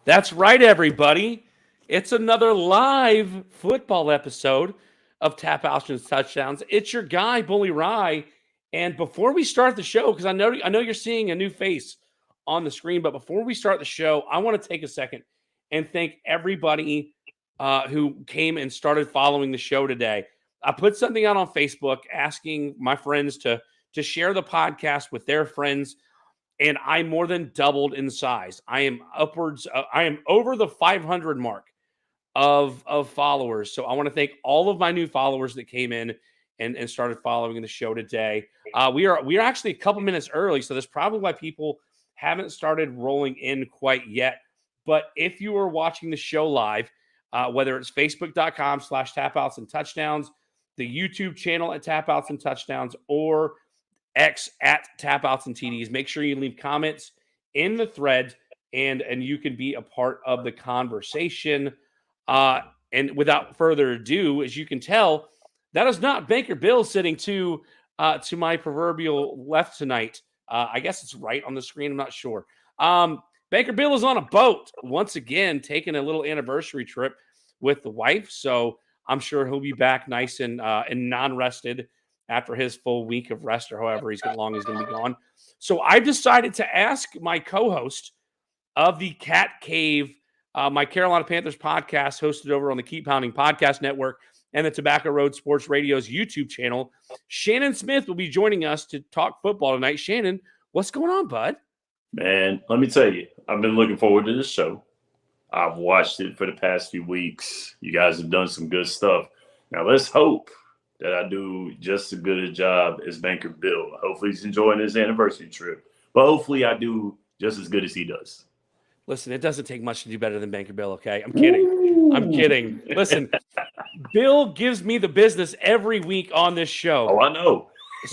That's right, everybody. It's another live football episode of Tap Outs and Touchdowns. It's your guy, Bully Rye. And before we start the show, because I know you're seeing a new face on the screen, but before we start the show, I want to take a second and thank everybody who came and started following the show today. I put something out on Facebook asking my friends to share the podcast with their friends, and I more than doubled in size. I am upwards. I am over the 500 mark of followers. So I want to thank all of my new followers that came in and started following the show today. We are actually a couple minutes early, so that's probably why people haven't started rolling in quite yet. But if you are watching the show live, whether it's facebook.com/tapouts and touchdowns, the YouTube channel at Tapouts and Touchdowns, or X at Tapouts and TDs. Make sure you leave comments in the thread, and you can be a part of the conversation. And without further ado, as you can tell, that is not Banker Bill sitting to my proverbial left tonight. I guess it's right on the screen. I'm not sure. Banker Bill is on a boat once again, taking a little anniversary trip with the wife. So I'm sure he'll be back nice and non-rested after his full week of rest, or however long he's going to be gone. So I've decided to ask my co-host of the Cat Cave, my Carolina Panthers podcast, hosted over on the Keep Pounding Podcast Network and the Tobacco Road Sports Radio's YouTube channel. Shannon Smith will be joining us to talk football tonight. Shannon, what's going on, bud? Man, let me tell you, I've been looking forward to this show. I've watched it for the past few weeks. You guys have done some good stuff. Now, let's hope that I do just as good a job as Banker Bill. Hopefully he's enjoying his anniversary trip. But hopefully I do just as good as he does. Listen, it doesn't take much to do better than Banker Bill, okay? I'm kidding. Ooh. I'm kidding. Listen, Bill gives me the business every week on this show. Oh, I know.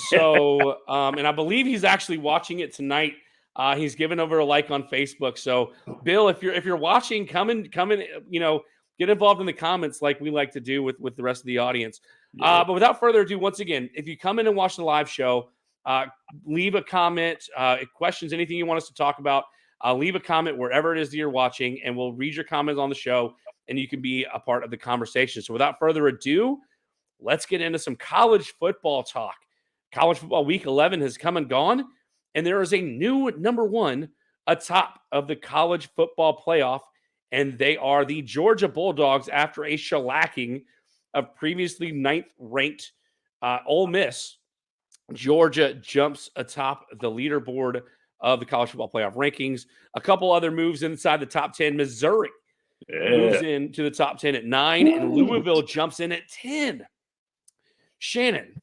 So, and I believe he's actually watching it tonight. He's given over a like on Facebook. So, Bill, if you're watching, come in, get involved in the comments like we like to do with the rest of the audience. Yeah. But without further ado, once again, if you come in and watch the live show, leave a comment, questions, anything you want us to talk about, leave a comment wherever it is that you're watching, and we'll read your comments on the show, and you can be a part of the conversation. So without further ado, let's get into some college football talk. College football week 11 has come and gone, and there is a new number one atop of the college football playoff, and they are the Georgia Bulldogs after a shellacking of previously ninth-ranked Ole Miss. Georgia jumps atop the leaderboard of the college football playoff rankings. A couple other moves inside the top 10. Missouri moves into the top 10 at 9, and Louisville jumps in at 10. Shannon,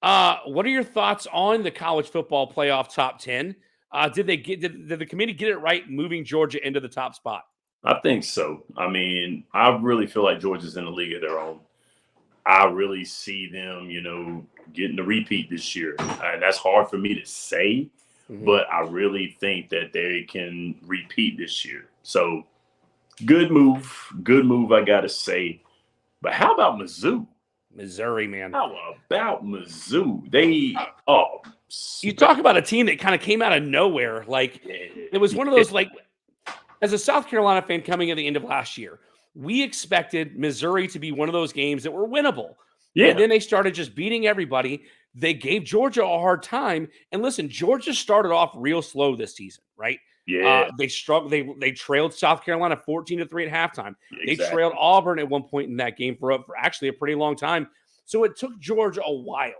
what are your thoughts on the college football playoff top 10? Did the committee get it right moving Georgia into the top spot? I think so. I mean, I really feel like Georgia's in a league of their own. I really see them, getting the repeat this year. And that's hard for me to say, but I really think that they can repeat this year. So good move, I got to say. But how about Mizzou? Missouri, man. How about Mizzou? You talk about a team that kind of came out of nowhere. Like, it was one of those, like, as a South Carolina fan coming at the end of last year, we expected Missouri to be one of those games that were winnable. Yeah. And then they started just beating everybody. They gave Georgia a hard time. And listen, Georgia started off real slow this season, right? Yeah. They struggled. They trailed South Carolina 14-3 at halftime. Exactly. They trailed Auburn at one point in that game for actually a pretty long time. So it took Georgia a while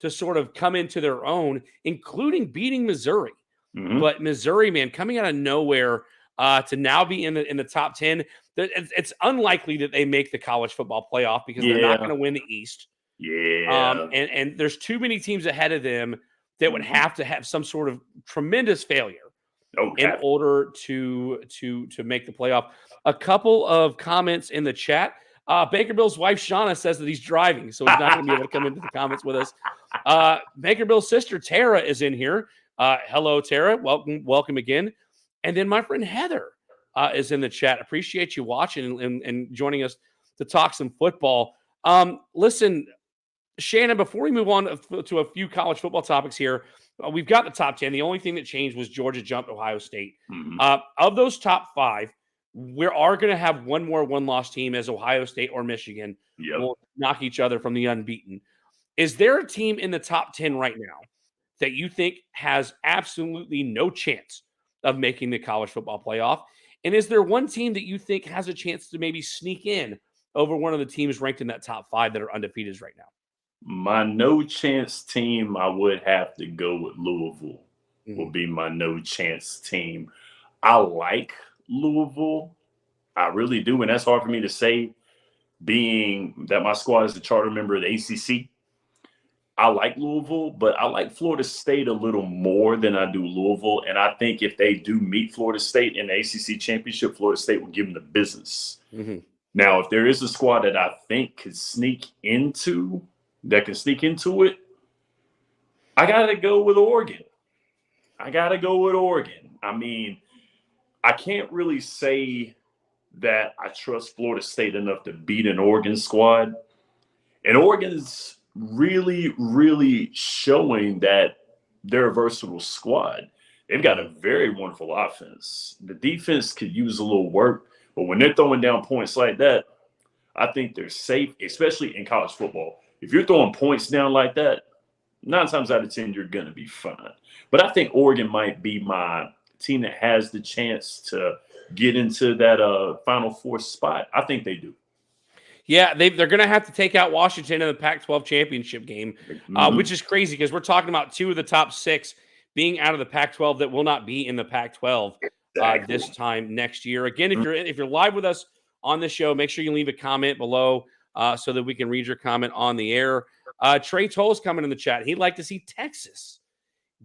to sort of come into their own, including beating Missouri. But Missouri, man, coming out of nowhere to now be in the top 10, it's unlikely that they make the college football playoff because they're not going to win the East. Yeah. And there's too many teams ahead of them that would have to have some sort of tremendous failure in order to make the playoff. A couple of comments in the chat. Baker Bill's wife, Shauna, says that he's driving, so he's not going to be able to come into the comments with us. Baker Bill's sister, Tara, is in here. Hello, Tara. Welcome again. And then my friend Heather is in the chat. Appreciate you watching and joining us to talk some football. Listen, Shannon, before we move on to a few college football topics here, we've got the top 10. The only thing that changed was Georgia jumped Ohio State. Of those top 5, we are going to have one more one-loss team as Ohio State or Michigan Yep. will knock each other from the unbeaten. Is there a team in the top 10 right now that you think has absolutely no chance of making the college football playoff? And is there one team that you think has a chance to maybe sneak in over one of the teams ranked in that top 5 that are undefeated right now? My no chance team, I would have to go with Louisville. Will be my no chance team. I like Louisville. I really do. And that's hard for me to say, being that my squad is a charter member of the ACC. I like Louisville, but I like Florida State a little more than I do Louisville. And I think if they do meet Florida State in the ACC championship, Florida State will give them the business. Now, if there is a squad that I think can sneak into it, I got to go with Oregon. I mean, I can't really say that I trust Florida State enough to beat an Oregon squad. And Oregon's really, really showing that they're a versatile squad. They've got a very wonderful offense. The defense could use a little work, but when they're throwing down points like that, I think they're safe, especially in college football. If you're throwing points down like that, 9 times out of 10, you're going to be fine. But I think Oregon might be my team that has the chance to get into that Final Four spot. I think they do. Yeah, they're going to have to take out Washington in the Pac-12 championship game, which is crazy because we're talking about 2 of the top 6 being out of the Pac-12 that will not be in the Pac-12 this time next year. Again, if you're live with us on the show, make sure you leave a comment below so that we can read your comment on the air. Trey Toll's coming in the chat. He'd like to see Texas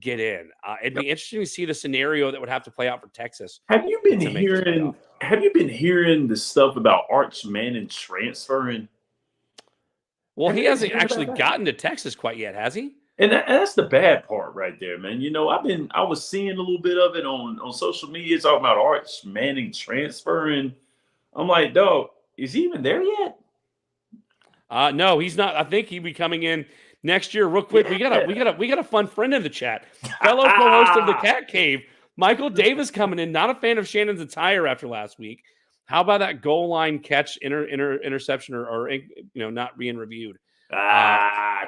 get in. It'd be interesting to see the scenario that would have to play out for Texas. Have you been hearing the stuff about Arch Manning transferring? Well, he hasn't actually gotten to Texas quite yet, has he? And that's the bad part right there, man. You know, I was seeing a little bit of it on social media talking about Arch Manning transferring. I'm like, dog, is he even there yet? No, he's not. I think he'll be coming in next year. Real quick, we got a fun friend in the chat, fellow co-host of the Cat Cave, Michael Davis, coming in. Not a fan of Shannon's attire after last week. How about that goal line catch interception or not being reviewed?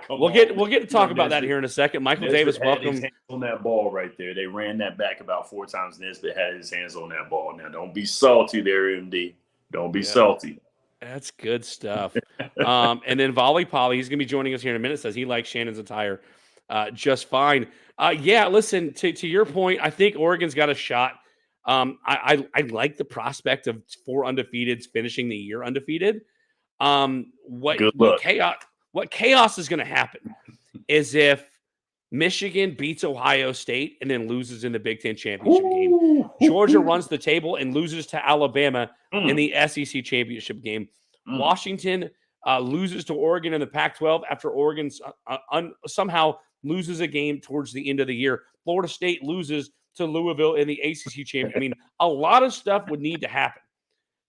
We'll get to talk about that here in a second. Michael Davis, welcome. His hands on that ball right there. They ran that back about 4 times. Nesbitt had his hands on that ball. Now, don't be salty there, MD. Don't be salty. That's good stuff. And then Volly Pauly, he's going to be joining us here in a minute, says he likes Shannon's attire just fine. Listen, to your point, I think Oregon's got a shot. I like the prospect of 4 undefeateds finishing the year undefeated. What chaos is going to happen is if Michigan beats Ohio State and then loses in the Big Ten championship game. Georgia runs the table and loses to Alabama in the SEC championship game. Washington loses to Oregon in the Pac-12 after Oregon somehow loses a game towards the end of the year. Florida State loses to Louisville in the ACC championship. I mean, a lot of stuff would need to happen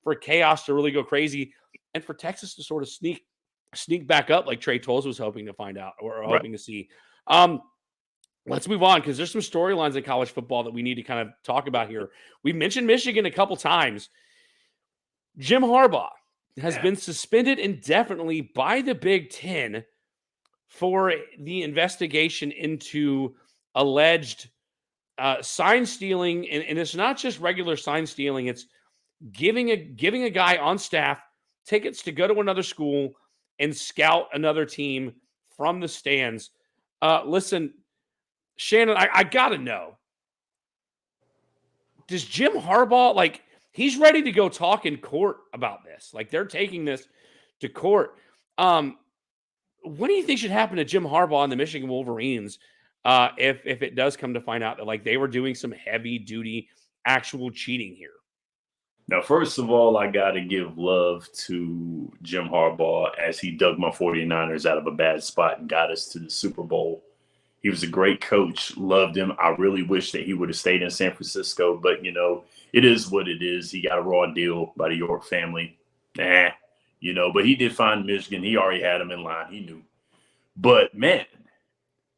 for chaos to really go crazy and for Texas to sort of sneak back up like Trey Tolles was hoping to find out or hoping to see. Let's move on because there's some storylines in college football that we need to kind of talk about here. We mentioned Michigan a couple times. Jim Harbaugh has been suspended indefinitely by the Big Ten for the investigation into alleged sign stealing. And it's not just regular sign stealing. It's giving a guy on staff tickets to go to another school and scout another team from the stands. Listen, Shannon, I got to know. Does Jim Harbaugh, he's ready to go talk in court about this. They're taking this to court. What do you think should happen to Jim Harbaugh and the Michigan Wolverines if it does come to find out that, they were doing some heavy-duty actual cheating here? Now, first of all, I got to give love to Jim Harbaugh as he dug my 49ers out of a bad spot and got us to the Super Bowl. He was a great coach, loved him. I really wish that he would have stayed in San Francisco, but, it is what it is. He got a raw deal by the York family. But he did find Michigan. He already had him in line. He knew. But, man,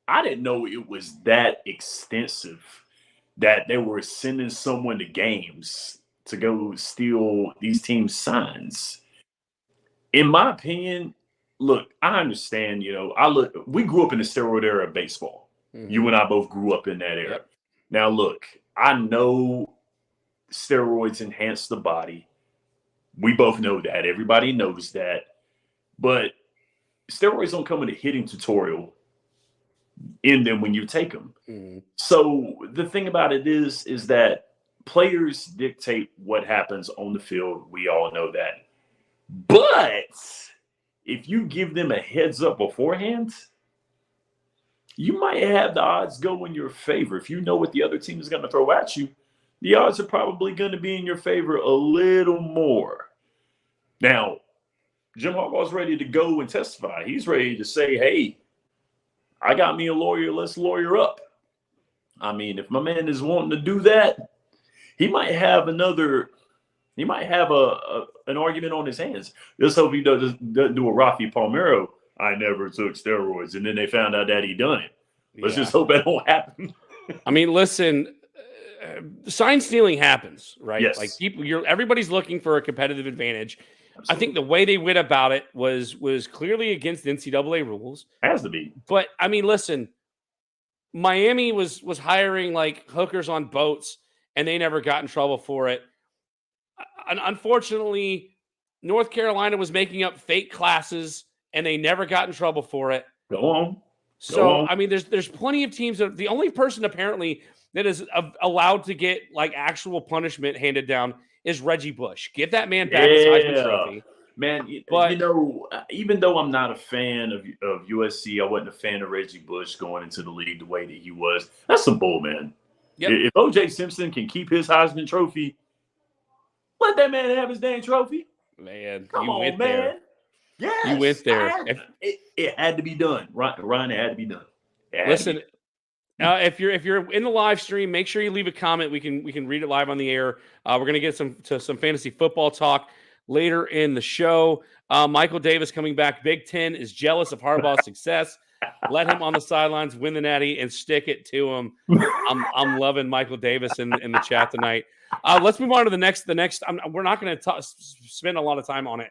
I didn't know it was that extensive that they were sending someone to games to go steal these teams' signs. In my opinion, look, I understand, we grew up in the steroid era of baseball. Mhm. You and I both grew up in that era. Yep. Now, look, I know steroids enhance the body. We both know that. Everybody knows that. But steroids don't come with a hitting tutorial in them when you take them. Mhm. So the thing about it is that players dictate what happens on the field. We all know that. But if you give them a heads up beforehand, you might have the odds go in your favor. If you know what the other team is going to throw at you, the odds are probably going to be in your favor a little more. Now, Jim Harbaugh's ready to go and testify. He's ready to say, hey, I got me a lawyer. Let's lawyer up. I mean, if my man is wanting to do that, he might have an argument on his hands. Let's hope he doesn't do a Rafi Palmeiro. I never took steroids, and then they found out that he done it. Let's just hope that won't happen. I mean, listen, sign stealing happens, right? Yes. Like everybody's looking for a competitive advantage. Absolutely. I think the way they went about it was clearly against NCAA rules. Has to be. But I mean, listen, Miami was hiring like hookers on boats, and they never got in trouble for it. Unfortunately, North Carolina was making up fake classes, and they never got in trouble for it. Go on. So, I mean, there's plenty of teams. The only person apparently that is allowed to get like actual punishment handed down is Reggie Bush. Give that man back his Heisman Trophy. Man, but, even though I'm not a fan of USC, I wasn't a fan of Reggie Bush going into the league the way that he was. That's some bull, man. Yep. If O.J. Simpson can keep his Heisman Trophy, let that man have his dang trophy. Man, come on, man. There. Yes, you went there. It had to be done, Ryan. It had to be done. Listen, if you're in the live stream, make sure you leave a comment. We can read it live on the air. We're gonna get some fantasy football talk later in the show. Michael Davis coming back. Big Ten is jealous of Harbaugh's success. Let him on the sidelines win the Natty and stick it to him. I'm loving Michael Davis in the chat tonight. Let's move on to the next. We're not going to spend a lot of time on it.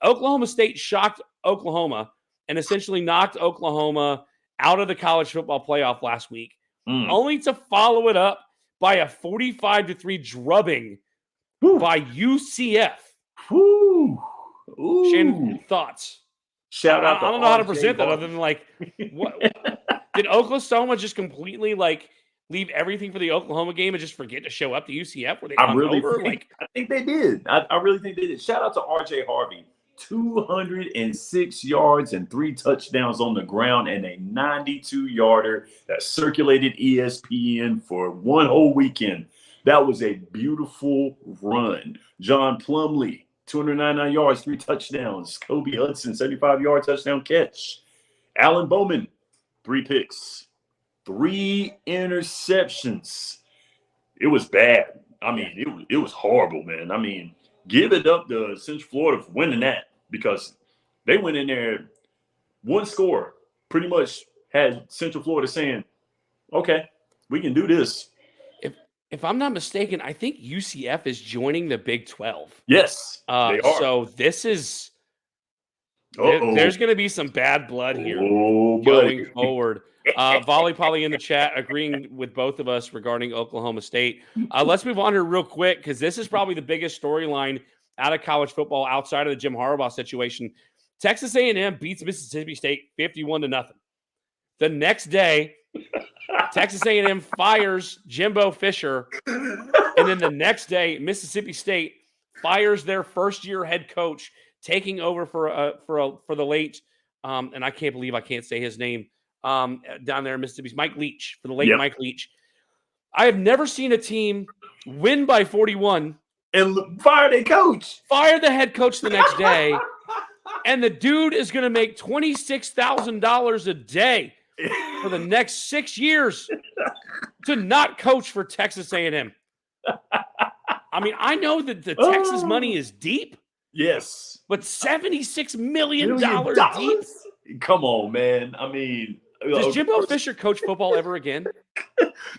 Oklahoma State shocked Oklahoma and essentially knocked Oklahoma out of the college football playoff last week, only to follow it up by a 45-3 drubbing by UCF. Ooh. Shannon, thoughts? Shout out! I don't know how to present that other than like, what did Oklahoma just completely like leave everything for the Oklahoma game and just forget to show up to UCF? Were they hungover? I think they did. I really think they did. Shout out to RJ Harvey. 206 yards and 3 touchdowns on the ground and a 92-yarder that circulated ESPN for one whole weekend. That was a beautiful run. John Plumlee, 299 yards, 3 touchdowns. Kobe Hudson, 75-yard touchdown catch. Alan Bowman, 3 picks, 3 interceptions. It was bad. I mean, it was horrible, man. I mean, give it up to Central Florida for winning that because they went in there, one score, pretty much had Central Florida saying, okay, we can do this. If I'm not mistaken, I think UCF is joining the Big 12. Yes, they are. So this is there's going to be some bad blood here going forward. Volly Pauly in the chat agreeing with both of us regarding Oklahoma State. Let's move on here real quick because this is probably the biggest storyline out of college football outside of the Jim Harbaugh situation. Texas A&M beats Mississippi State 51-0. The next day, Texas A&M fires Jimbo Fisher, and then the next day, Mississippi State fires their first-year head coach, taking over for the late, and I can't believe I can't say his name, down there in Mississippi, Mike Leach, for the late Mike Leach. I have never seen a team win by 41 and fire their coach. Fire the head coach the next day, and the dude is going to make $26,000 a day for the next 6 years to not coach for Texas A&M. I mean, I know that the Texas money is deep. Yes. But $76 million deep? Come on, man. I mean, does Jimbo Fisher coach football ever again?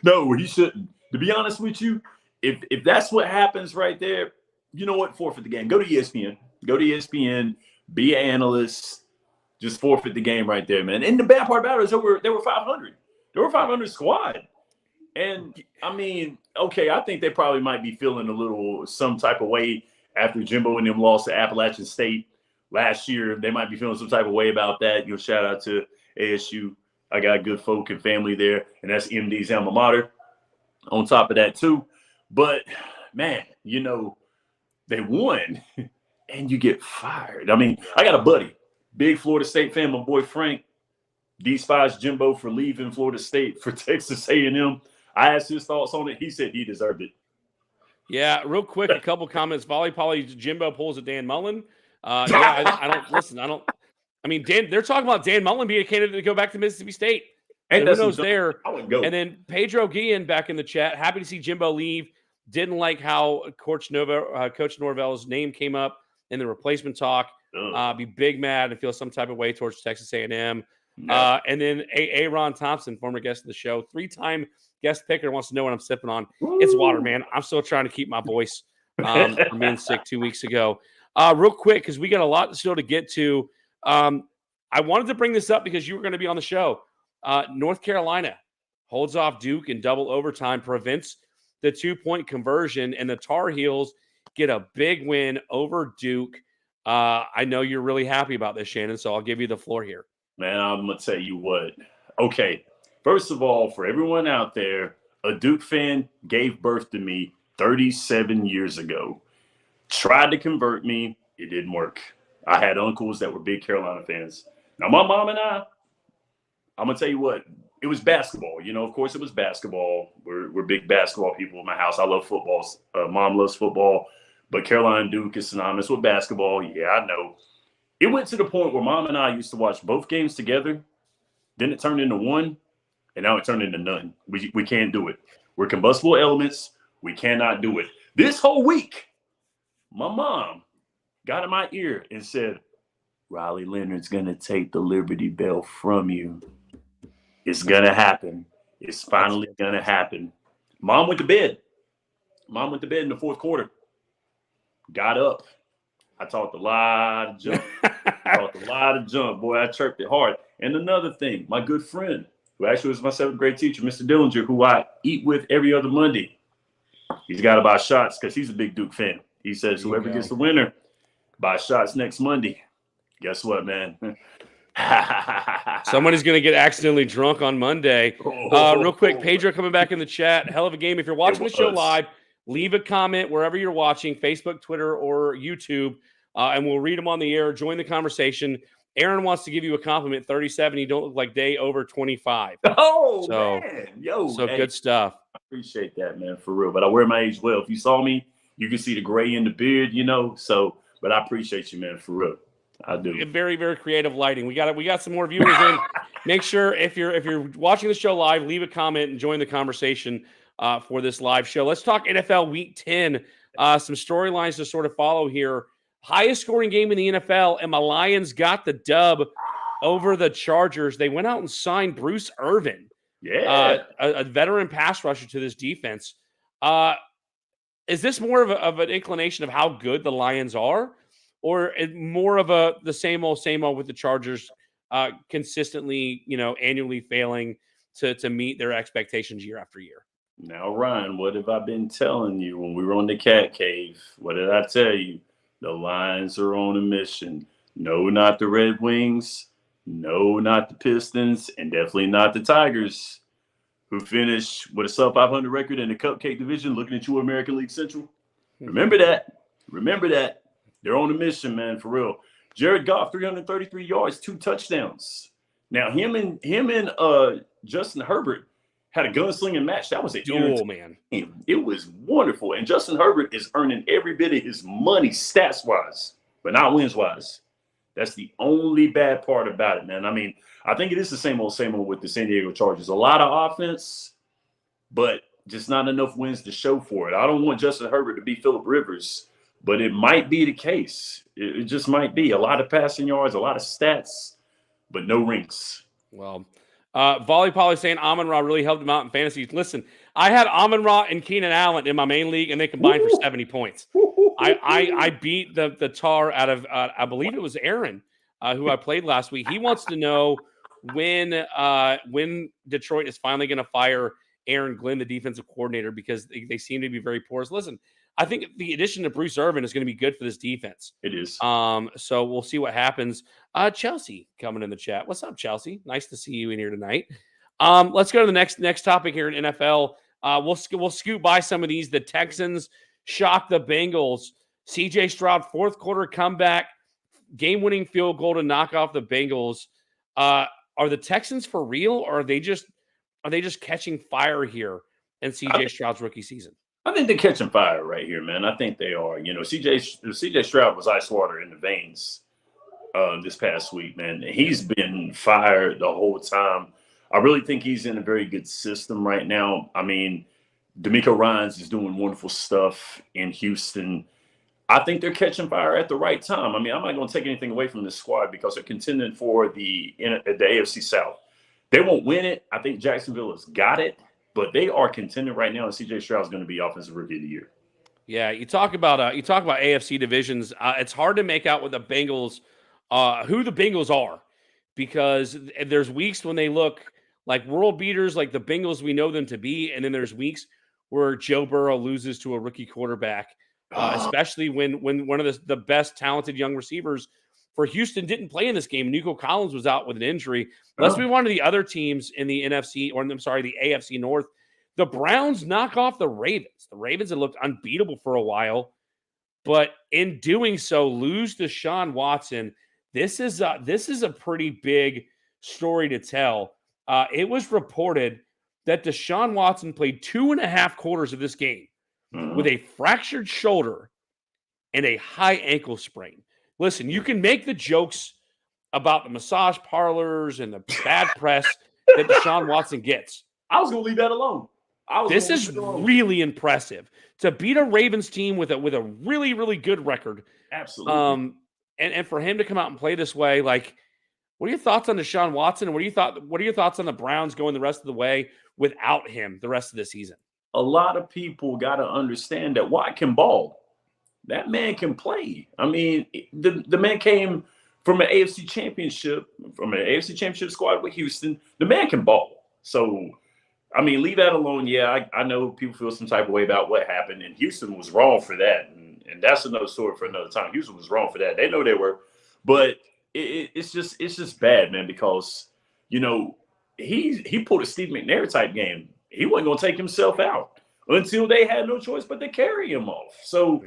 No, he shouldn't. To be honest with you, if that's what happens right there, you know what? Forfeit the game. Go to ESPN. Go to ESPN. Be an analyst. Just forfeit the game right there, man. And the bad part about it is they were 500. They were 500 squad. And I mean, okay, I think they probably might be feeling a little some type of way after Jimbo and them lost to Appalachian State last year. They might be feeling some type of way about that. Shout out to ASU. I got good folk and family there, and that's MD's alma mater. On top of that too, but man, they won, and you get fired. I mean, I got a buddy, big Florida State fan, my boy Frank. Despised Jimbo for leaving Florida State for Texas A&M. I asked his thoughts on it. He said he deserved it. Yeah, real quick, a couple comments. Volly Pauly, Jimbo pulls a Dan Mullen. I don't listen. I mean, they're talking about Dan Mullen being a candidate to go back to Mississippi State. So who knows there? I would go. And then Pedro Guillen back in the chat. Happy to see Jimbo leave. Didn't like how Coach Norvell's name came up in the replacement talk. Be big mad and feel some type of way towards Texas A&M. No. And then Aaron Thompson, former guest of the show, 3-time guest picker, wants to know what I'm sipping on. Ooh. It's water, man. I'm still trying to keep my voice from being sick 2 weeks ago. Real quick, because we got a lot still to get to. I wanted to bring this up because you were going to be on the show. North Carolina holds off Duke in double overtime, prevents the 2-point conversion, and the Tar Heels get a big win over Duke. I know you're really happy about this, Shannon, so I'll give you the floor here. Man, I'm going to tell you what. Okay, first of all, for everyone out there, a Duke fan gave birth to me 37 years ago. Tried to convert me. It didn't work. I had uncles that were big Carolina fans. Now, my mom and I'm going to tell you what. It was basketball. Of course, it was basketball. We're big basketball people in my house. I love football. Mom loves football. But Carolina and Duke is synonymous with basketball. Yeah, I know. It went to the point where Mom and I used to watch both games together. Then it turned into one, and now it turned into none. We can't do it. We're combustible elements. We cannot do it. This whole week, my mom got in my ear and said, Riley Leonard's going to take the Liberty Bell from you. It's going to happen. It's finally going to happen. Mom went to bed. In the fourth quarter. Got up. I talked a lot of junk. Boy, I chirped it hard. And another thing, my good friend, who actually was my 7th grade teacher, Mr. Dillinger, who I eat with every other Monday. He's got to buy shots because he's a big Duke fan. He says whoever gets the winner, buy shots next Monday. Guess what, man? Somebody's going to get accidentally drunk on Monday. Real quick, Pedro coming back in the chat. Hell of a game. If you're watching the show live, leave a comment wherever you're watching, Facebook, Twitter, or YouTube, and we'll read them on the air. Join the conversation. Aaron wants to give you a compliment. 37, you don't look like day over 25. Man. Hey, good stuff. I appreciate that, man, for real. But I wear my age well. If you saw me, you can see the gray in the beard, but I appreciate you, man, for real. I do. Very, very creative lighting. We got some more viewers in. Make sure if you're watching the show live, leave a comment and join the conversation for this live show. Let's talk NFL Week 10. Some storylines to sort of follow here. Highest scoring game in the NFL, and my Lions got the dub over the Chargers. They went out and signed Bruce Irvin, a veteran pass rusher to this defense. Is this more of an inclination of how good the Lions are, or more of the same old with the Chargers consistently, annually failing to meet their expectations year after year? Now, Ryan, what have I been telling you when we were on the Cat Cave? What did I tell you? The Lions are on a mission. No, not the Red Wings. No, not the Pistons. And definitely not the Tigers, who finished with a sub-500 record in the Cupcake Division, looking at you, American League Central. Remember that. They're on a mission, man, for real. Jared Goff, 333 yards, 2 touchdowns. Now, him and Justin Herbert had a gunslinging match. That was a duel, man. It was wonderful. And Justin Herbert is earning every bit of his money stats-wise, but not wins-wise. That's the only bad part about it, man. I mean, I think it is the same old with the San Diego Chargers. A lot of offense, but just not enough wins to show for it. I don't want Justin Herbert to be Phillip Rivers, but it might be the case. It just might be. A lot of passing yards, a lot of stats, but no rings. Well, Volly Pauly saying Amon-Ra really helped him out in fantasy. Listen, I had Amon-Ra and Keenan Allen in my main league, and they combined for 70 points. I beat the tar out of I believe it was Aaron, who I played last week. He wants to know when Detroit is finally going to fire Aaron Glenn, the defensive coordinator, because they seem to be very porous. Listen, I think the addition of Bruce Irvin is going to be good for this defense. It is. So we'll see what happens. Chelsea coming in the chat. What's up, Chelsea? Nice to see you in here tonight. Let's go to the next topic here in NFL. We'll scoot by some of these. The Texans shocked the Bengals. CJ Stroud, fourth quarter comeback, game-winning field goal to knock off the Bengals. Are the Texans for real, or are they just catching fire here in CJ Stroud's rookie season? I think they're catching fire right here, man. I think they are. You know, CJ Stroud was ice water in the veins this past week, man. He's been fired the whole time. I really think he's in a very good system right now. I mean, D'Amico Ryans is doing wonderful stuff in Houston. I think they're catching fire at the right time. I mean, I'm not going to take anything away from this squad because they're contending for the AFC South. They won't win it. I think Jacksonville has got it, but they are contending right now, and CJ Stroud is going to be Offensive Rookie of the Year. Yeah, you talk about AFC divisions. It's hard to make out with the Bengals, who the Bengals are, because there's weeks when they look like world beaters, like the Bengals we know them to be, and then there's weeks where Joe Burrow loses to a rookie quarterback, especially when one of the best talented young receivers for Houston didn't play in this game. Nico Collins was out with an injury. Let's move on to the other teams in the NFC, or I'm sorry, the AFC North. The Browns knock off the Ravens. The Ravens had looked unbeatable for a while, but in doing so, lose Deshaun Watson. This is a pretty big story to tell. It was reported that Deshaun Watson played 2.5 quarters of this game with a fractured shoulder and a high ankle sprain. Listen, you can make the jokes about the massage parlors and the bad press that Deshaun Watson gets. I was going to leave that alone. This is really impressive to beat a Ravens team with a really, really good record. Absolutely. And for him to come out and play this way, like, what are your thoughts on Deshaun Watson? What are your thoughts on the Browns going the rest of the way without him the rest of the season? A lot of people got to understand that Watt can ball. That man can play. I mean, the man came from an AFC championship squad with Houston. The man can ball. So, I mean, leave that alone. Yeah, I know people feel some type of way about what happened, and Houston was wrong for that. And that's another story for another time. Houston was wrong for that. They know they were. But it's just bad, man, because, you know, he pulled a Steve McNair type game. He wasn't going to take himself out until they had no choice but to carry him off. So,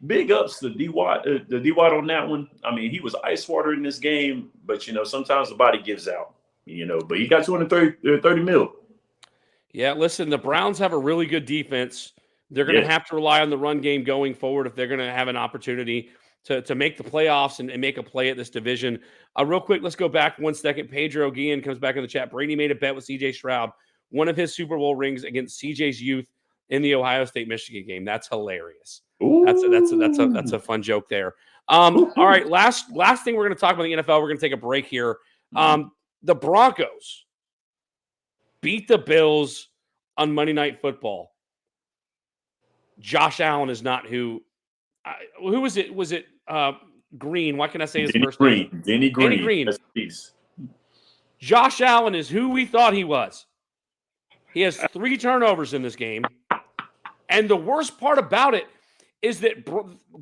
big ups to D-Watt on that one. I mean, he was ice water in this game, but, you know, sometimes the body gives out, you know. But he got $230 million. Yeah, listen, the Browns have a really good defense. They're going to have to rely on the run game going forward if they're going to have an opportunity to make the playoffs and make a play at this division. Real quick, let's go back 1 second. Pedro Guillen comes back in the chat. Brady made a bet with CJ Stroud, one of his Super Bowl rings against CJ's youth in the Ohio State-Michigan game. That's hilarious. Ooh. That's a fun joke there. All right, last thing we're going to talk about the NFL. We're going to take a break here. The Broncos beat the Bills on Monday Night Football. Josh Allen is not who was it? Was it Green? Why can't I say his first name? Denny Green. Josh Allen is who we thought he was. He has 3 turnovers in this game. And the worst part about it is that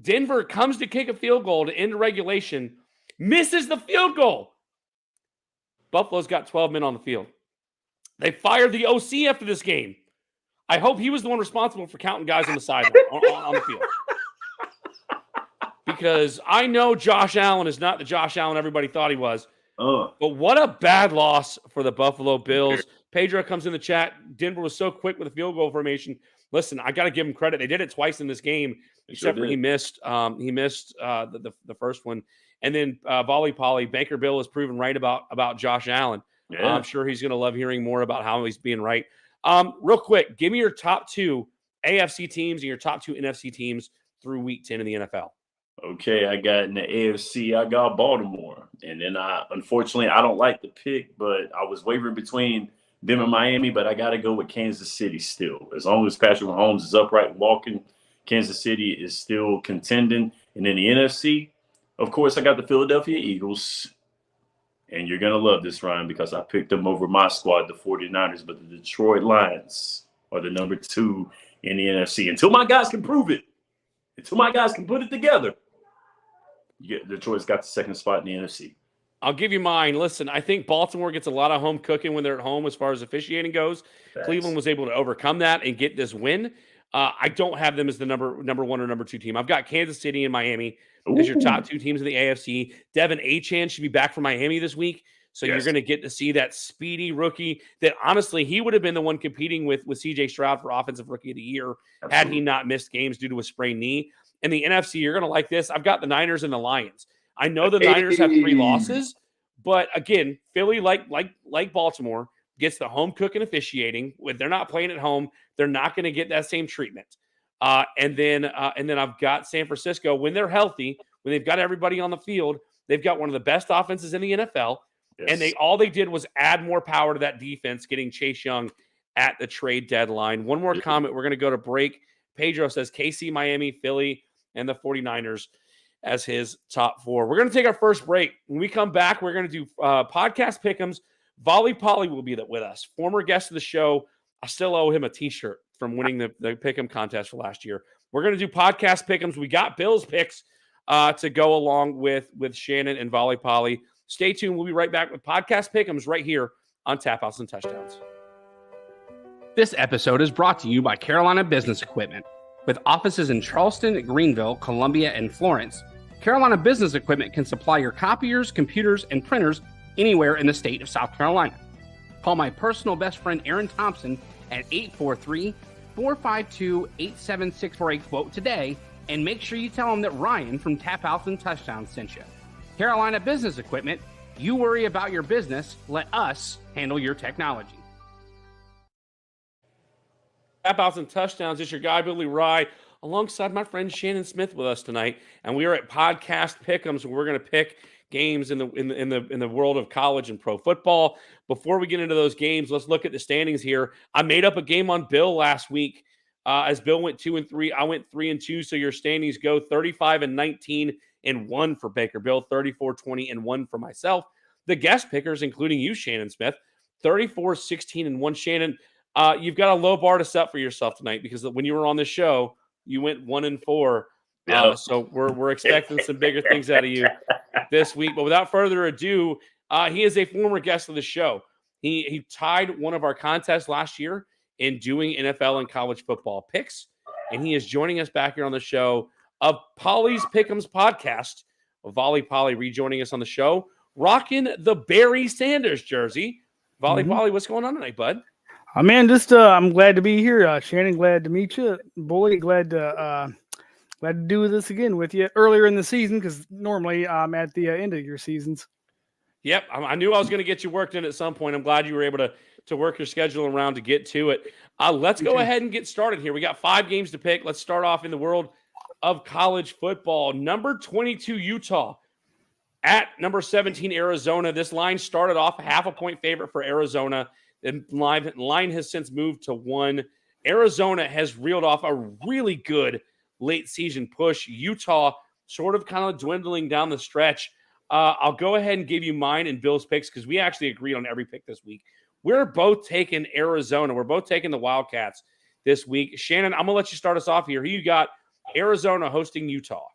Denver comes to kick a field goal to end regulation, misses the field goal. Buffalo's got 12 men on the field. They fired the OC after this game. I hope he was the one responsible for counting guys on the sideline on the field. Because I know Josh Allen is not the Josh Allen everybody thought he was. But what a bad loss for the Buffalo Bills. Pedro comes in the chat. Denver was so quick with the field goal formation. Listen, I got to give him credit. They did it twice in this game, except for he missed the first one. And then Volly Pauly, Baker Bill has proven right about Josh Allen. Yeah. I'm sure he's going to love hearing more about how he's being right. Real quick, give me your top 2 AFC teams and your top 2 NFC teams through week 10 in the NFL. Okay, I got in the AFC, I got Baltimore. And then unfortunately, I don't like the pick, but I was wavering between them and Miami, but I got to go with Kansas City still. As long as Patrick Mahomes is upright walking, Kansas City is still contending. And then the NFC, of course, I got the Philadelphia Eagles. And you're going to love this, Ryan, because I picked them over my squad, the 49ers, but the Detroit Lions are the number 2 in the NFC. Until my guys can prove it, until my guys can put it together, Detroit's got the second spot in the NFC. I'll give you mine. Listen, I think Baltimore gets a lot of home cooking when they're at home as far as officiating goes. Facts. Cleveland was able to overcome that and get this win. I don't have them as the number 1 or number 2 team. I've got Kansas City and Miami as your top 2 teams in the AFC. Devin Achane should be back from Miami this week. So You're going to get to see that speedy rookie that honestly, he would have been the one competing with CJ Stroud for Offensive Rookie of the Year had he not missed games due to a sprained knee. In the NFC, you're going to like this. I've got the Niners and the Lions. I know the Niners have 3 losses, but again, Philly, like Baltimore, gets the home cooking officiating. When they're not playing at home, they're not going to get that same treatment. And then I've got San Francisco when they're healthy, when they've got everybody on the field. They've got one of the best offenses in the NFL, and all they did was add more power to that defense, getting Chase Young at the trade deadline. One more comment. We're going to go to break. Pedro says KC, Miami, Philly, and the 49ers as his top 4. We're going to take our first break. When we come back, we're going to do podcast Pickems. Volly Pauly will be with us, former guest of the show. I still owe him a T-shirt from winning the Pick'em contest for last year. We're going to do podcast Pickems. We got Bill's picks to go along with Shannon and Volly Pauly. Stay tuned. We'll be right back with podcast Pickems right here on Tap Outs and Touchdowns. This episode is brought to you by Carolina Business Equipment. With offices in Charleston, Greenville, Columbia, and Florence, Carolina Business Equipment can supply your copiers, computers, and printers anywhere in the state of South Carolina. Call my personal best friend Aaron Thompson at 843-452-8764 for a quote today, and make sure you tell him that Ryan from Tap Outs and Touchdowns sent you. Carolina Business Equipment, you worry about your business, let us handle your technology. Tap Outs and Touchdowns, it's your guy, Billy Rye, alongside my friend Shannon Smith with us tonight. And we are at Podcast Pickems, where we're going to pick games in the world of college and pro football. Before we get into those games, let's look at the standings here. I made up a game on Bill last week. As Bill went 2-3, I went 3-2. So your standings go 35-19 and 1 for Baker Bill, 34-20 and 1 for myself. The guest pickers, including you, Shannon Smith, 34-16 and 1. Shannon, you've got a low bar to set for yourself tonight, because when you were on the show, you went 1-4. So we're expecting some bigger things out of you this week. But without further ado, he is a former guest of the show. He tied one of our contests last year in doing NFL and college football picks, and he is joining us back here on the show of Pauly's Pickems podcast. Volly Pauly rejoining us on the show, rocking the Barry Sanders jersey. Volly Pauly, what's going on tonight, bud? Man, I'm glad to be here. Shannon, glad to meet you. Bully, glad to do this again with you earlier in the season, because normally I'm at the end of your seasons. Yep, I knew I was going to get you worked in at some point. I'm glad you were able to work your schedule around to get to it. Let's go ahead and get started here. We got 5 games to pick. Let's start off in the world of college football. Number 22, Utah at number 17, Arizona. This line started off a half-a-point favorite for Arizona. The line has since moved to 1. Arizona has reeled off a really good late season push. Utah sort of kind of dwindling down the stretch. I'll go ahead and give you mine and Bill's picks, because we actually agreed on every pick this week. We're both taking Arizona. We're both taking the Wildcats this week. Shannon, I'm going to let you start us off here. Who you got? Arizona hosting Utah.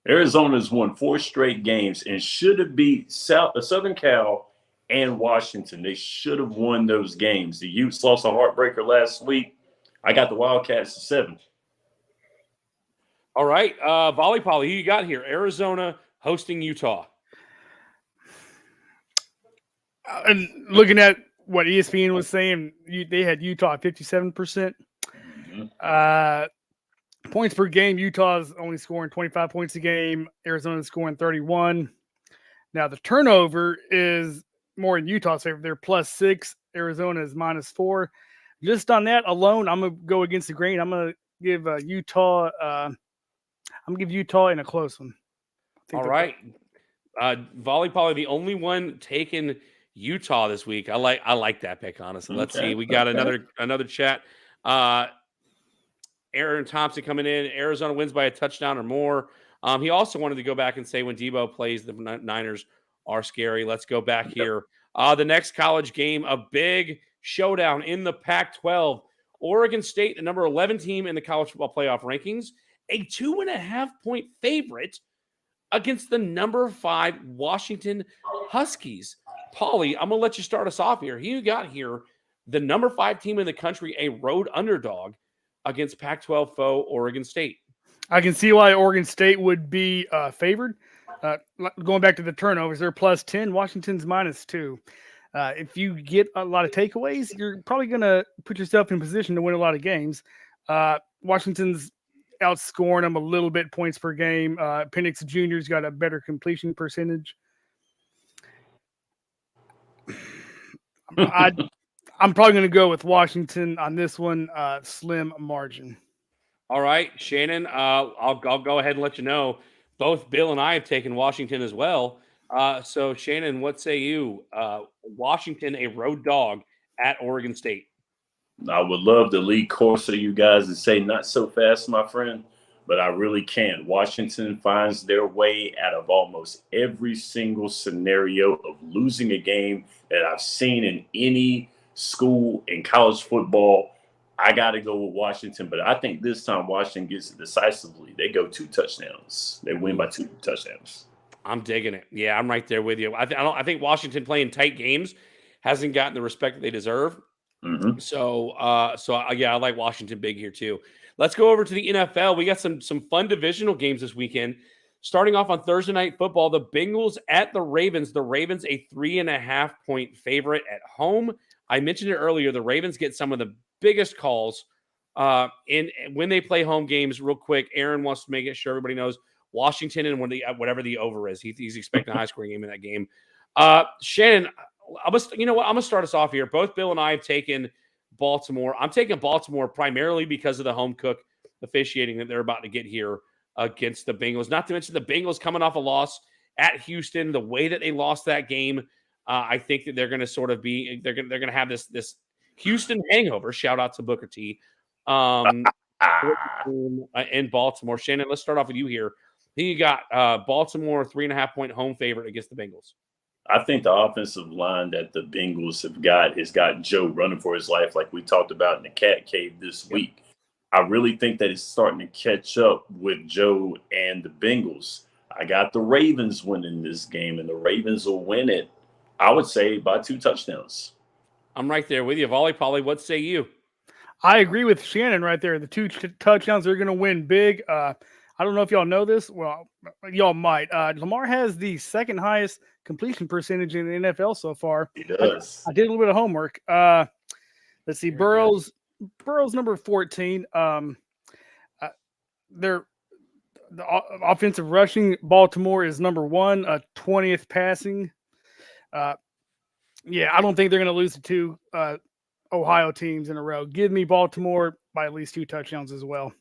Arizona's won 4 straight games and should have beat Southern Cal and Washington. They should have won those games. The Utes lost a heartbreaker last week. I got the Wildcats 7. All right. Volly Pauly, who you got here? Arizona hosting Utah. And looking at what ESPN was saying, they had Utah at 57%. Points per game, Utah's only scoring 25 points a game. Arizona's scoring 31. Now, the turnover is more in Utah's favor. They're +6. Arizona is -4. Just on that alone, I'm going to go against the grain. I'm going to give Utah I'm going to give Utah in a close one. All right. Volly Pauly, the only one taking Utah this week. I like that pick, honestly. Let's see. We got another chat. Aaron Thompson coming in. Arizona wins by a touchdown or more. He also wanted to go back and say when Debo plays, the Niners are scary. Let's go back here. The next college game, a big showdown in the Pac-12. Oregon State, the number 11 team in the college football playoff rankings, a 2.5-point favorite against the number 5 Washington Huskies. Pauly, I'm going to let you start us off here. You got here the number 5 team in the country, a road underdog against Pac-12 foe Oregon State. I can see why Oregon State would be favored. Going back to the turnovers, they're plus 10. Washington's minus 2. If you get a lot of takeaways, you're probably going to put yourself in position to win a lot of games. Washington's outscoring them a little bit points per game. Penix Jr.'s got a better completion percentage. I'm probably going to go with Washington on this one, slim margin. All right, Shannon, I'll go ahead and let you know. Both Bill and I have taken Washington as well. So, Shannon, what say you? Washington, a road dog at Oregon State. I would love to lead course of you guys and say not so fast, my friend, but I really can't. Washington finds their way out of almost every single scenario of losing a game that I've seen in any school in college football. I got to go with Washington, but I think this time Washington gets it decisively. They go 2 touchdowns. They win by 2 touchdowns. I'm digging it. Yeah, I'm right there with you. I think Washington playing tight games hasn't gotten the respect that they deserve. Mm-hmm. So I like Washington big here too. Let's go over to the NFL. We got some fun divisional games this weekend. Starting off on Thursday Night Football, the Bengals at the Ravens. The Ravens a 3.5-point favorite at home. I mentioned it earlier. The Ravens get some of the biggest calls when they play home games. Real quick, Aaron wants to make sure everybody knows Washington and whatever the over is. He's expecting a high-scoring game in that game. Shannon, I'm gonna start us off here. Both Bill and I have taken Baltimore. I'm taking Baltimore primarily because of the home cook officiating that they're about to get here against the Bengals. Not to mention the Bengals coming off a loss at Houston. The way that they lost that game, I think that they're going to sort of be they're going to have this Houston hangover. Shout out to Booker T. In Baltimore. Shannon, let's start off with you here. You got Baltimore 3.5-point home favorite against the Bengals. I think the offensive line that the Bengals have got has got Joe running for his life, like we talked about in the Cat Cave this week. I really think that it's starting to catch up with Joe and the Bengals. I got the Ravens winning this game, and the Ravens will win it, I would say, by 2 touchdowns. I'm right there with you. Volly Pauly, what say you? I agree with Shannon right there. The 2 touchdowns are going to win big. I don't know if y'all know this. Well, y'all might. Lamar has the second highest completion percentage in the NFL so far. He does. I did a little bit of homework. Let's see. Burrow's number 14. The offensive rushing, Baltimore is number 1, 20th passing. I don't think they're going to lose to 2 Ohio teams in a row. Give me Baltimore by at least 2 touchdowns as well.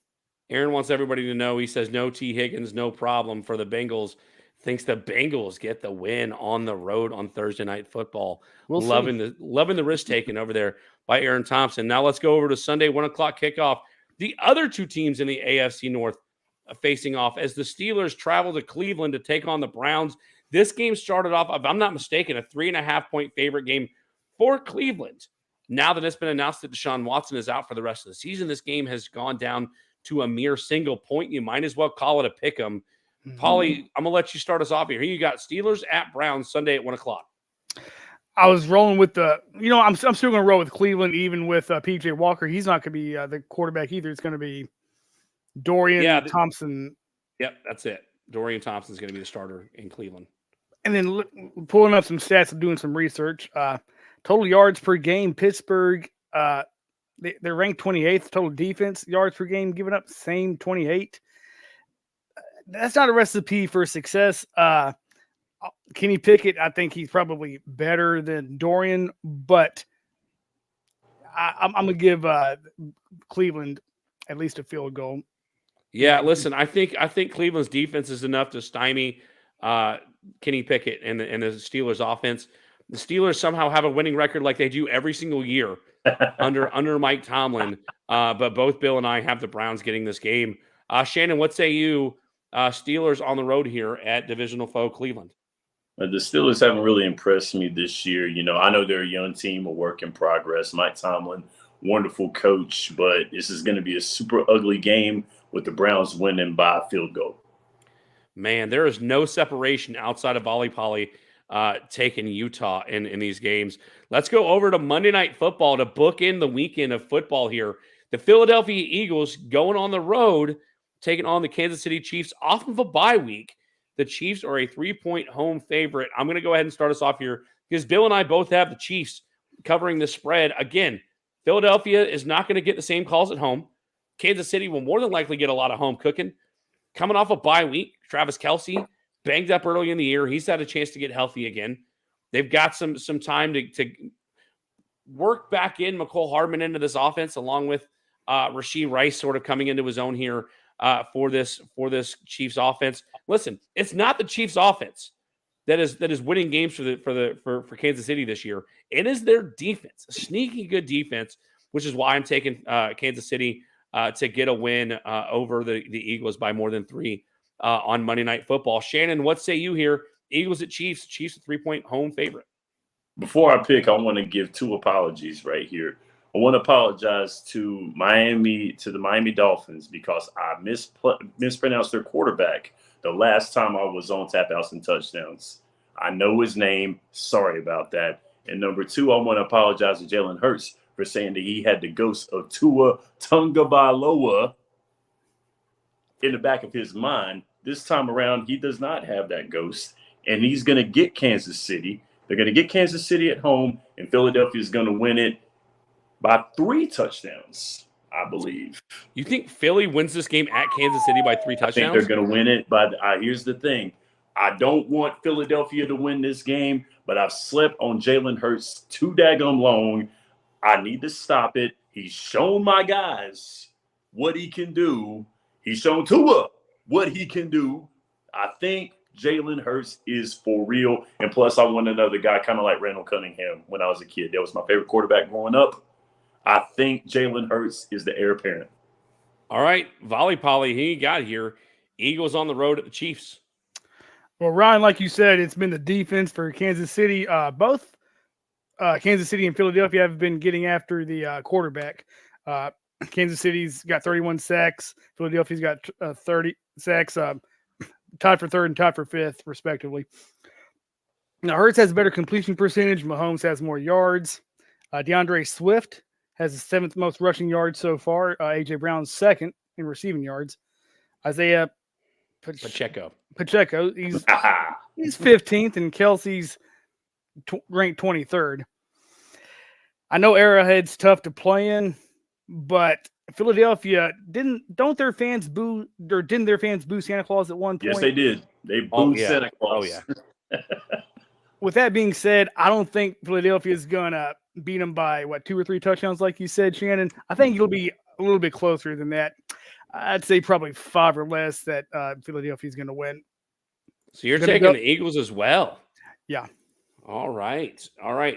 Aaron wants everybody to know, he says, no T. Higgins, no problem for the Bengals. Thinks the Bengals get the win on the road on Thursday Night Football. Loving the risk taken over there by Aaron Thompson. Now let's go over to Sunday, 1 o'clock kickoff. The other 2 teams in the AFC North facing off as the Steelers travel to Cleveland to take on the Browns. This game started off, if I'm not mistaken, a 3.5-point favorite game for Cleveland. Now that it's been announced that Deshaun Watson is out for the rest of the season, this game has gone down to a mere single point. You might as well call it a pick'em. Pauly, I'm going to let you start us off here. Here you got Steelers at Browns Sunday at 1 o'clock. I was rolling with I'm still going to roll with Cleveland, even with P.J. Walker. He's not going to be the quarterback either. It's going to be Dorian Thompson. Yep, that's it. Dorian Thompson's going to be the starter in Cleveland. And then pulling up some stats and doing some research. Total yards per game, Pittsburgh, they're ranked 28th. Total defense yards per game given up, same 28. That's not a recipe for success. Kenny Pickett, I think he's probably better than Dorian, but I'm going to give Cleveland at least a field goal. Yeah, listen, I think Cleveland's defense is enough to stymie Kenny Pickett and the Steelers offense. The Steelers somehow have a winning record like they do every single year under Mike Tomlin. But both Bill and I have the Browns getting this game. Shannon, what say you? Steelers on the road here at divisional foe Cleveland. The Steelers haven't really impressed me this year. I know they're a young team, a work in progress. Mike Tomlin, wonderful coach, but this is going to be a super ugly game with the Browns winning by a field goal. Man, there is no separation outside of Volly Pauly taking Utah in these games. Let's go over to Monday Night Football to book in the weekend of football here. The Philadelphia Eagles going on the road, taking on the Kansas City Chiefs off of a bye week. The Chiefs are a 3-point home favorite. I'm going to go ahead and start us off here because Bill and I both have the Chiefs covering the spread. Again, Philadelphia is not going to get the same calls at home. Kansas City will more than likely get a lot of home cooking. Coming off a bye week, Travis Kelce banged up early in the year. He's had a chance to get healthy again. They've got some time to work back in McCole Hardman into this offense, along with Rashee Rice sort of coming into his own here for this Chiefs offense. Listen, it's not the Chiefs offense that is winning games for Kansas City this year. It is their defense, a sneaky good defense, which is why I'm taking Kansas City to get a win over the Eagles by more than 3 on Monday Night Football. Shannon, what say you here? Eagles at Chiefs. Chiefs a 3-point home favorite. Before I pick, I want to give 2 apologies right here. I want to apologize to the Miami Dolphins because I mispronounced their quarterback the last time I was on Tap Outs and Touchdowns. I know his name. Sorry about that. And number 2, I want to apologize to Jalen Hurts for saying that he had the ghost of Tua Tagovailoa in the back of his mind. This time around, he does not have that ghost, and he's going to get Kansas City. They're going to get Kansas City at home, and Philadelphia is going to win it by 3 touchdowns, I believe. You think Philly wins this game at Kansas City by 3 touchdowns? I think they're going to win it. But here's the thing. I don't want Philadelphia to win this game, but I've slept on Jalen Hurts too daggum long. I need to stop it. He's shown my guys what he can do. He's shown Tua what he can do. I think Jalen Hurts is for real. And plus, I want another guy kind of like Randall Cunningham when I was a kid. That was my favorite quarterback growing up. I think Jalen Hurts is the heir apparent. All right, Volly Pauly, he got here. Eagles on the road at the Chiefs. Well, Ryan, like you said, it's been the defense for Kansas City. Both Kansas City and Philadelphia have been getting after the quarterback. Kansas City's got 31 sacks. Philadelphia's got 30 sacks, tied for 3rd and tied for 5th, respectively. Now, Hurts has a better completion percentage. Mahomes has more yards. DeAndre Swift has the 7th most rushing yards so far. A.J. Brown's 2nd in receiving yards. Isaiah Pacheco, he's 15th, and Kelsey's ranked 23rd. I know Arrowhead's tough to play in, but Philadelphia didn't their fans boo Santa Claus at one point? Yes, they did. They booed Santa Claus. Oh yeah. With that being said, I don't think Philadelphia is gonna beat them by 2 or 3 touchdowns, like you said, Shannon. I think it'll be a little bit closer than that. I'd say probably 5 or less that Philadelphia is going to win. So you're taking the Eagles as well. Yeah. All right.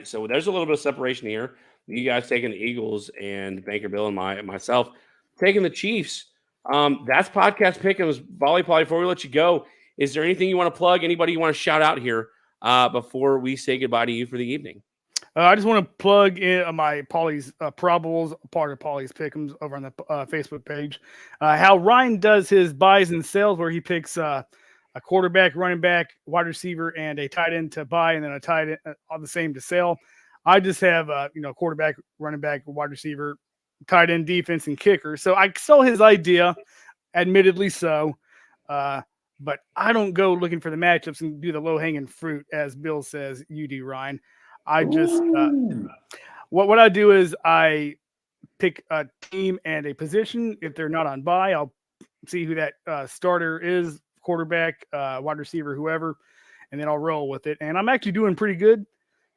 So there's a little bit of separation here. You guys taking the Eagles and Banker Bill and myself taking the Chiefs. That's Podcast Pickems. Volly Pauly, before we let you go, is there anything you want to plug? Anybody you want to shout out here before we say goodbye to you for the evening? I just want to plug in my Pauly's probables, part of Pauly's Pickems over on the Facebook page. How Ryan does his buys and sells, where he picks a quarterback, running back, wide receiver, and a tight end to buy, and then a tight end all the same to sell. I just have quarterback, running back, wide receiver, tight end, defense, and kicker. So I saw his idea, admittedly so, but I don't go looking for the matchups and do the low hanging fruit, as Bill says you do, Ryan. I just what I do is I pick a team and a position. If they're not on bye, I'll see who that starter is, quarterback, wide receiver, whoever, and then I'll roll with it. And I'm actually doing pretty good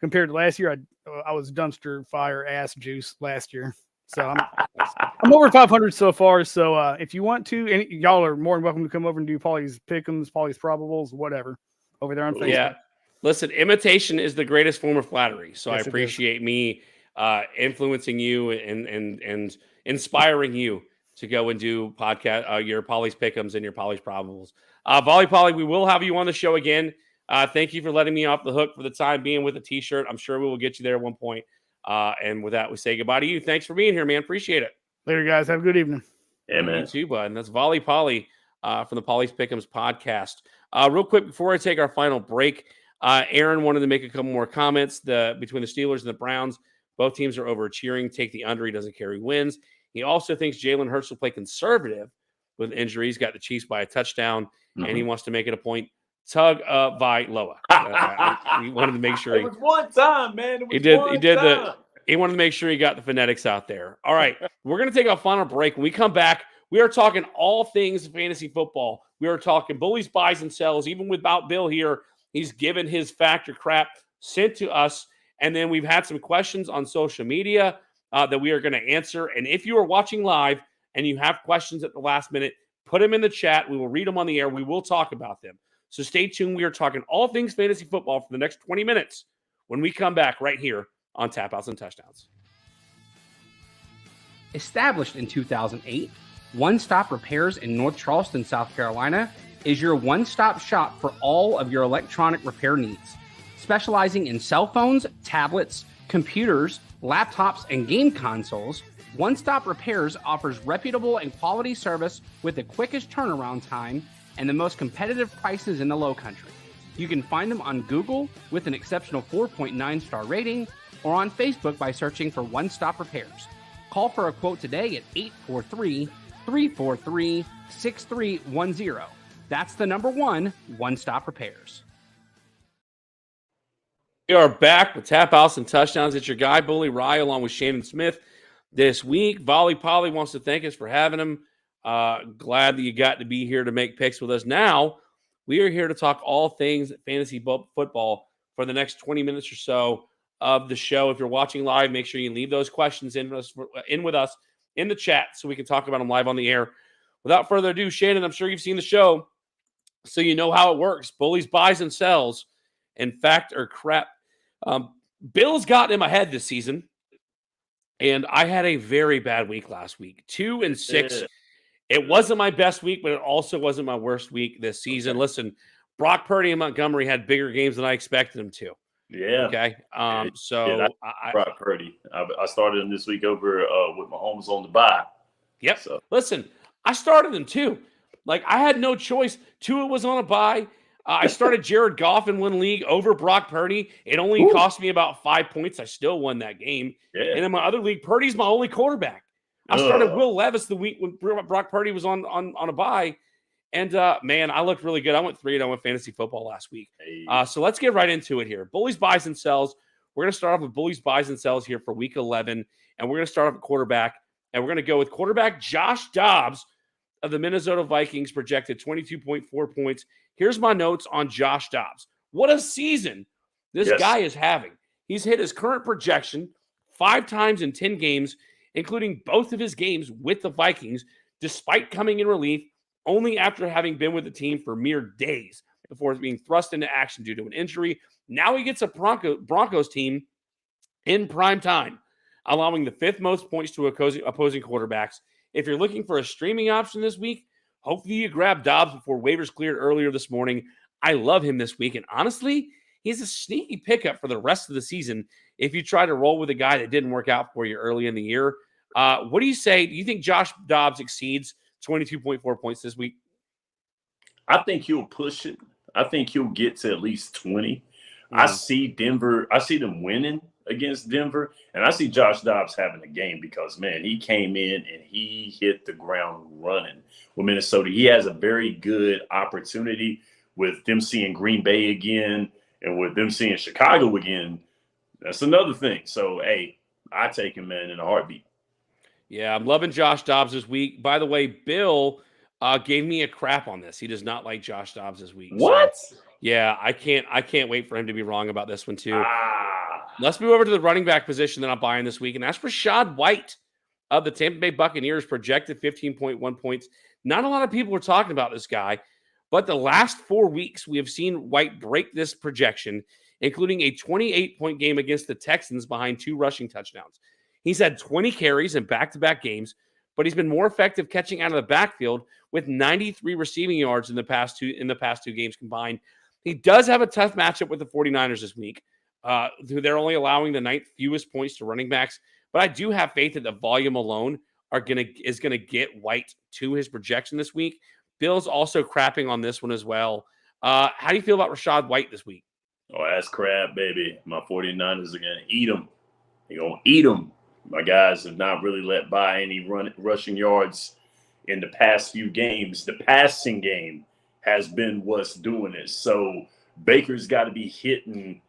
compared to last year. I was dumpster fire ass juice last year, so I'm over 500 so far. So if you want to, and y'all are more than welcome to come over and do Pauly's Pickems, Pauly's Probables, whatever, over there on Facebook. Yeah. Listen, imitation is the greatest form of flattery. So Yes, I appreciate me influencing you and inspiring you to go and do podcast your Pauly's Pickems and your Pauly's Probables. Volly Pauly, we will have you on the show again. Thank you for letting me off the hook for the time being with a T-shirt. I'm sure we will get you there at one point. And with that, we say goodbye to you. Thanks for being here, man. Appreciate it. Later, guys. Have a good evening. Yeah, man. You too, bud. And that's Volly Pauly from the Pauly's Pickems podcast. Real quick, before I take our final break, Aaron wanted to make a couple more comments. Between the Steelers and the Browns, both teams are over-cheering. Take the under. He doesn't care who wins. He also thinks Jalen Hurts will play conservative with injuries. Got the Chiefs by a touchdown, and he wants to make it a point. Tug by Loa. He wanted to make sure it was one time, man. He wanted to make sure he got the phonetics out there. All right, we're going to take a final break. When we come back, we are talking all things fantasy football. We are talking bullies, buys, and sells. Even without Bill here, he's given his factor crap sent to us. And then we've had some questions on social media that we are going to answer. And if you are watching live and you have questions at the last minute, put them in the chat. We will read them on the air. We will talk about them. So stay tuned. We are talking all things fantasy football for the next 20 minutes when we come back right here on Tap Outs and Touchdowns. Established in 2008, One Stop Repairs in North Charleston, South Carolina, is your one-stop shop for all of your electronic repair needs. Specializing in cell phones, tablets, computers, laptops, and game consoles, One Stop Repairs offers reputable and quality service with the quickest turnaround time and the most competitive prices in the Low Country. You can find them on Google with an exceptional 4.9 star rating or on Facebook by searching for One Stop Repairs. Call for a quote today at 843-343-6310. That's the number one, One Stop Repairs. We are back with Tap Outs and Touchdowns. It's your guy, Bully Rye, along with Shannon Smith this week. Volly Pauly wants to thank us for having him. Glad that you got to be here to make picks with us. Now, we are here to talk all things fantasy football for the next 20 minutes or so of the show. If you're watching live, make sure you leave those questions in with us in the chat so we can talk about them live on the air. Without further ado, Shannon, I'm sure you've seen the show, so you know how it works. Bullies, buys, and sells, in fact, or crap. Bill's gotten in my head this season, and I had a very bad week last week. 2-6. It wasn't my best week, but it also wasn't my worst week this season. Okay. Listen, Brock Purdy and Montgomery had bigger games than I expected them to. Yeah. Okay. Brock Purdy. I started him this week over with Mahomes on the bye. Yep. So. Listen, I started him too. Like, I had no choice. Tua was on a bye. I started Jared Goff in one league over Brock Purdy. It only cost me about 5 points. I still won that game. Yeah. And in my other league, Purdy's my only quarterback. I started Will Levis the week when Brock Purdy was on a bye. And, man, I looked really good. I went 3-0 in fantasy football last week. Hey. So let's get right into it here. Bullies, buys, and sells. We're going to start off with bullies, buys, and sells here for week 11. And we're going to start off at quarterback. And we're going to go with quarterback Josh Dobbs of the Minnesota Vikings, projected 22.4 points. Here's my notes on Josh Dobbs. What a season this guy is having. He's hit his current projection 5 times in 10 games, including both of his games with the Vikings, despite coming in relief only after having been with the team for mere days before being thrust into action due to an injury. Now he gets a Broncos team in prime time, allowing the 5th most points to opposing quarterbacks. If you're looking for a streaming option this week, hopefully you grab Dobbs before waivers cleared earlier this morning. I love him this week, and honestly, he's a sneaky pickup for the rest of the season if you try to roll with a guy that didn't work out for you early in the year. What do you say? Do you think Josh Dobbs exceeds 22.4 points this week? I think he'll push it. I think he'll get to at least 20. I see Denver. I see them winning against Denver, and I see Josh Dobbs having a game because, man, he came in and he hit the ground running with Minnesota. He has a very good opportunity with them seeing Green Bay again and with them seeing Chicago again. That's another thing. So, hey, I take him, man, in a heartbeat. Yeah, I'm loving Josh Dobbs this week. By the way, Bill gave me a crap on this. He does not like Josh Dobbs this week. What? So, yeah, I can't wait for him to be wrong about this one too. Let's move over to the running back position that I'm buying this week, and that's Rachaad White of the Tampa Bay Buccaneers, projected 15.1 points. Not a lot of people are talking about this guy, but the last 4 weeks, we have seen White break this projection, including a 28-point game against the Texans behind 2 rushing touchdowns. He's had 20 carries in back-to-back games, but he's been more effective catching out of the backfield with 93 receiving yards in the past two games combined. He does have a tough matchup with the 49ers this week. Who they're only allowing the 9th fewest points to running backs. But I do have faith that the volume alone is gonna get White to his projection this week. Bill's also crapping on this one as well. How do you feel about Rachaad White this week? Oh, that's crap, baby. My 49ers are going to eat them. They're going to eat them. My guys have not really let by any rushing yards in the past few games. The passing game has been what's doing it. So Baker's got to be hitting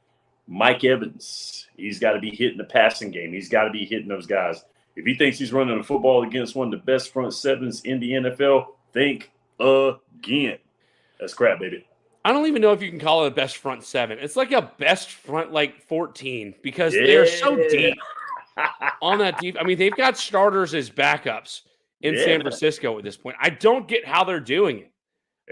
Mike Evans. He's got to be hitting the passing game. He's got to be hitting those guys. If he thinks he's running the football against one of the best front sevens in the NFL, think again. That's crap, baby. I don't even know if you can call it a best front 7. It's like a best front 14 because they're so deep on that deep. I mean, they've got starters as backups in San Francisco at this point. I don't get how they're doing it,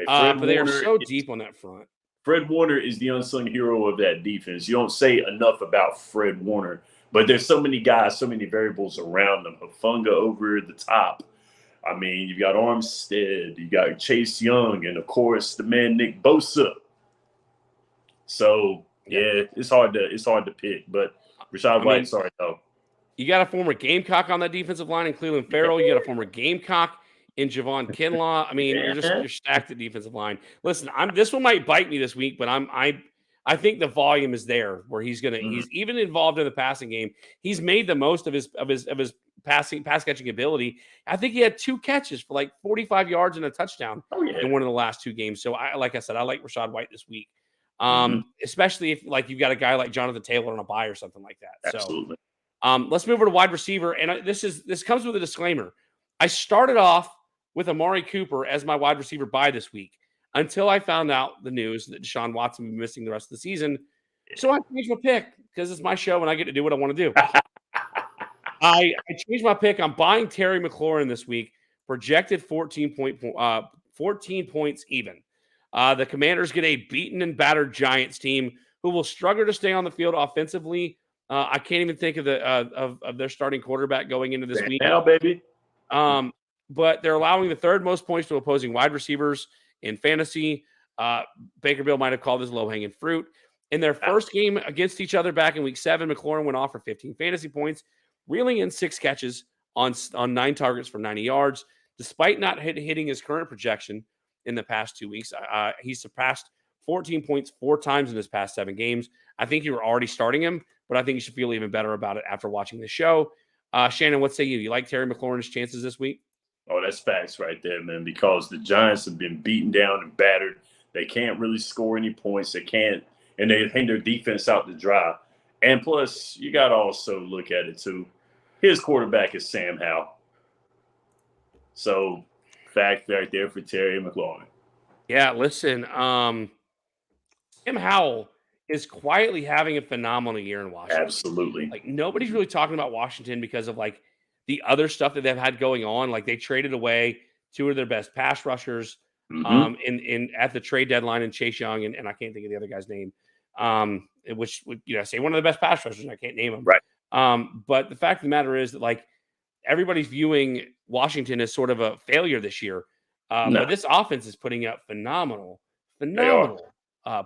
but they are so deep on that front. Fred Warner is the unsung hero of that defense. You don't say enough about Fred Warner, but there's so many guys, so many variables around them. Hufanga over the top. I mean, you got Armstead, you got Chase Young, and of course the man Nick Bosa. So yeah, it's hard to pick. But Rachaad White, sorry though. You got a former Gamecock on that defensive line in Cleveland Farrell. You got a former Gamecock in Javon Kinlaw. I mean, you're stacked at defensive line. Listen, this one might bite me this week, but I think the volume is there where he's even involved in the passing game. He's made the most of his pass catching ability. I think he had 2 catches for 45 yards and a touchdown in one of the last 2 games. So like I said, I like Rachaad White this week. Especially if you've got a guy like Jonathan Taylor on a bye or something like that. Absolutely. So let's move over to wide receiver. And this comes with a disclaimer. I started off with Amari Cooper as my wide receiver bye this week until I found out the news that Deshaun Watson will be missing the rest of the season. So I changed my pick because it's my show and I get to do what I want to do. I changed my pick. I'm buying Terry McLaurin this week, projected 14 points even. The Commanders get a beaten and battered Giants team who will struggle to stay on the field offensively. I can't even think of of their starting quarterback going into this week. Now, baby. But they're allowing the 3rd most points to opposing wide receivers in fantasy. Baker Bill might have called this low-hanging fruit. In their first game against each other back in week 7, McLaurin went off for 15 fantasy points, reeling in 6 catches on 9 targets for 90 yards. Despite not hitting his current projection in the past 2 weeks, he surpassed 14 points 4 times in his past 7 games. I think you were already starting him, but I think you should feel even better about it after watching the show. Shannon, what say you? You like Terry McLaurin's chances this week? Oh, that's facts right there, man, because the Giants have been beaten down and battered. They can't really score any points. They can't, and they hang their defense out to dry. And plus, you got to also look at it, too. His quarterback is Sam Howell. So, fact right there for Terry McLaurin. Yeah, listen, Sam Howell is quietly having a phenomenal year in Washington. Absolutely. Nobody's really talking about Washington because of the other stuff that they've had going on. They traded away 2 of their best pass rushers at the trade deadline in Chase Young and I can't think of the other guy's name. Which would say one of the best pass rushers, and I can't name him. Right. But the fact of the matter is that everybody's viewing Washington as sort of a failure this year. But this offense is putting up phenomenal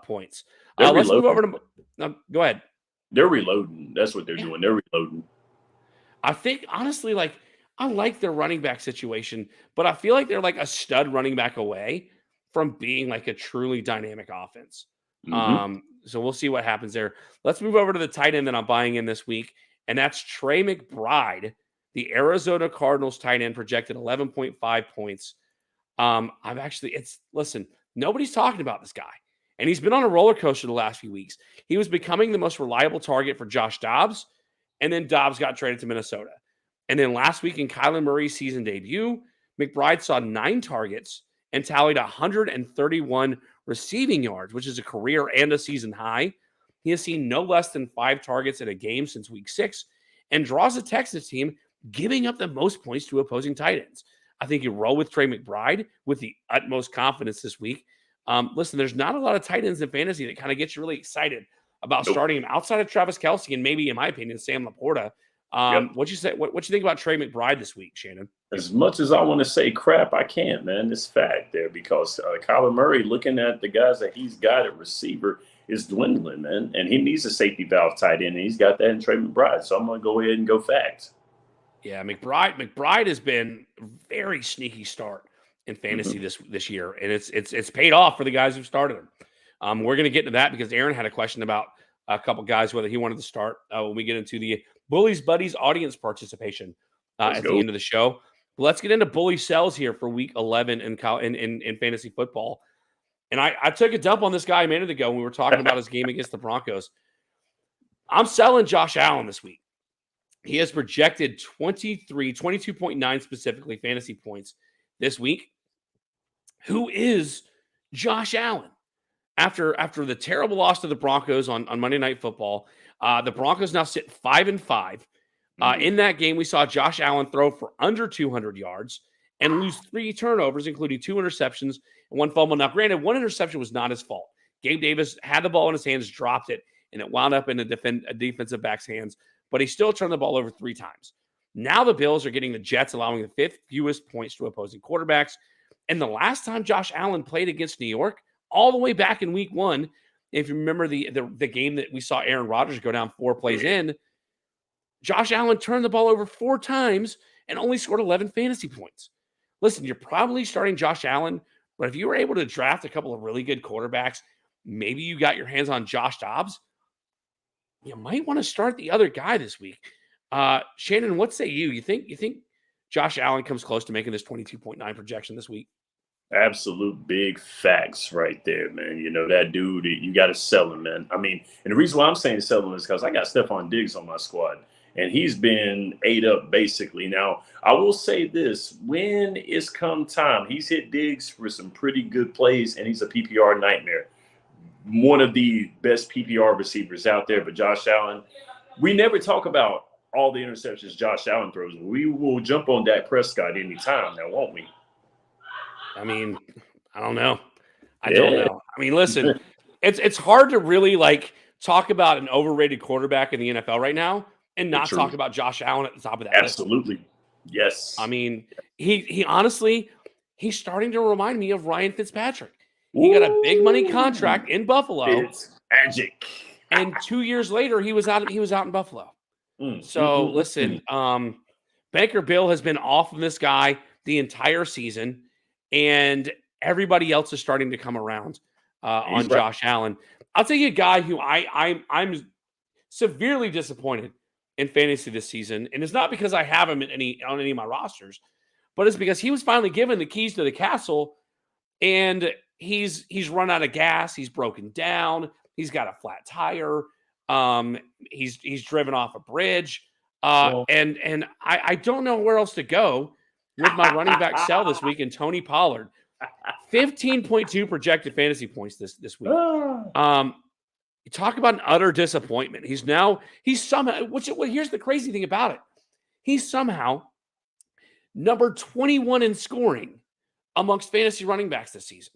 points. Let's move over to go ahead. They're reloading. That's what they're doing. They're reloading. I think, honestly, I like their running back situation, but I feel like they're a stud running back away from being a truly dynamic offense. So we'll see what happens there. Let's move over to the tight end that I'm buying in this week, and that's Trey McBride, the Arizona Cardinals tight end, projected 11.5 points. Listen, nobody's talking about this guy, and he's been on a roller coaster the last few weeks. He was becoming the most reliable target for Josh Dobbs, and then Dobbs got traded to Minnesota. And then last week in Kyler Murray's season debut, McBride saw 9 targets and tallied 131 receiving yards, which is a career and a season high. He has seen no less than 5 targets in a game since week 6 and draws a Texas team giving up the most points to opposing tight ends. I think you roll with Trey McBride with the utmost confidence this week. Listen, there's not a lot of tight ends in fantasy that kind of gets you really excited about starting him outside of Travis Kelce and maybe, in my opinion, Sam Laporta. What you say? What you think about Trey McBride this week, Shannon? As much as I want to say crap, I can't, man. It's fact there because Kyler Murray, looking at the guys that he's got at receiver, is dwindling, man. And he needs a safety valve tight end, and he's got that in Trey McBride. So I'm going to go ahead and go facts. Yeah, McBride has been a very sneaky start in fantasy this year, and it's paid off for the guys who started him. We're going to get into that because Aaron had a question about a couple guys whether he wanted to start when we get into the Bullies Buddies audience participation at the end of the show. But let's get into Bully Sells here for Week 11 in fantasy football. And I took a dump on this guy a minute ago when we were talking about his game against the Broncos. I'm selling Josh Allen this week. He has projected 22.9 specifically fantasy points this week. Who is Josh Allen? After the terrible loss to the Broncos on Monday Night Football, the Broncos now sit 5-5. In that game, we saw Josh Allen throw for under 200 yards and lose 3 turnovers, including 2 interceptions and 1 fumble. Now, granted, 1 interception was not his fault. Gabe Davis had the ball in his hands, dropped it, and it wound up in a defensive back's hands. But he still turned the ball over 3 times. Now the Bills are getting the Jets, allowing the 5th fewest points to opposing quarterbacks. And the last time Josh Allen played against New York, all the way back in Week 1, if you remember the game that we saw Aaron Rodgers go down 4 plays in, Josh Allen turned the ball over 4 times and only scored 11 fantasy points. Listen, you're probably starting Josh Allen, but if you were able to draft a couple of really good quarterbacks, maybe you got your hands on Josh Dobbs, you might want to start the other guy this week. Shannon, what say you? You think Josh Allen comes close to making this 22.9 projection this week? Absolute big facts right there, man. You know, that dude, you got to sell him, man. I mean, and the reason why I'm saying sell him is because I got Stephon Diggs on my squad, and he's been ate up basically. Now, I will say this. When it's come time, he's hit Diggs for some pretty good plays, and he's a PPR nightmare. One of the best PPR receivers out there, but Josh Allen, we never talk about all the interceptions Josh Allen throws. We will jump on Dak Prescott anytime now, won't we? I mean, I don't know. I don't know. I mean, listen, it's hard to really talk about an overrated quarterback in the NFL right now and not talk about Josh Allen at the top of that Absolutely. list. Yes. I mean, he honestly, he's starting to remind me of Ryan Fitzpatrick. He got a big money contract in Buffalo. It's magic. And 2 years later, he was out in Buffalo. So listen, Banker Bill has been off of this guy the entire season, and everybody else is starting to come around on Josh Allen. I'll tell you a guy who I'm severely disappointed in fantasy this season, and it's not because I have him on any of my rosters, but it's because he was finally given the keys to the castle, and he's run out of gas. He's broken down. He's got a flat tire. He's driven off a bridge. And I don't know where else to go with my running back sell this week in Tony Pollard. 15.2 projected fantasy points this week. You talk about an utter disappointment. He's somehow, here's the crazy thing about it. He's somehow number 21 in scoring amongst fantasy running backs this season.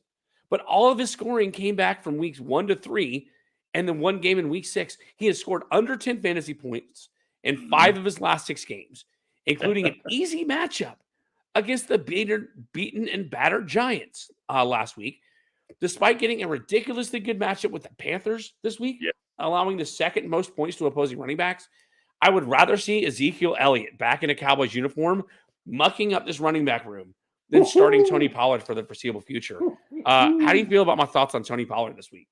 But all of his scoring came back from weeks 1 to 3, and then one game in week 6. He has scored under 10 fantasy points in 5 of his last 6 games, including an easy matchup against the beaten and battered Giants last week, despite getting a ridiculously good matchup with the Panthers this week, allowing the second most points to opposing running backs. I would rather see Ezekiel Elliott back in a Cowboys uniform mucking up this running back room than starting Tony Pollard for the foreseeable future. How do you feel about my thoughts on Tony Pollard this week?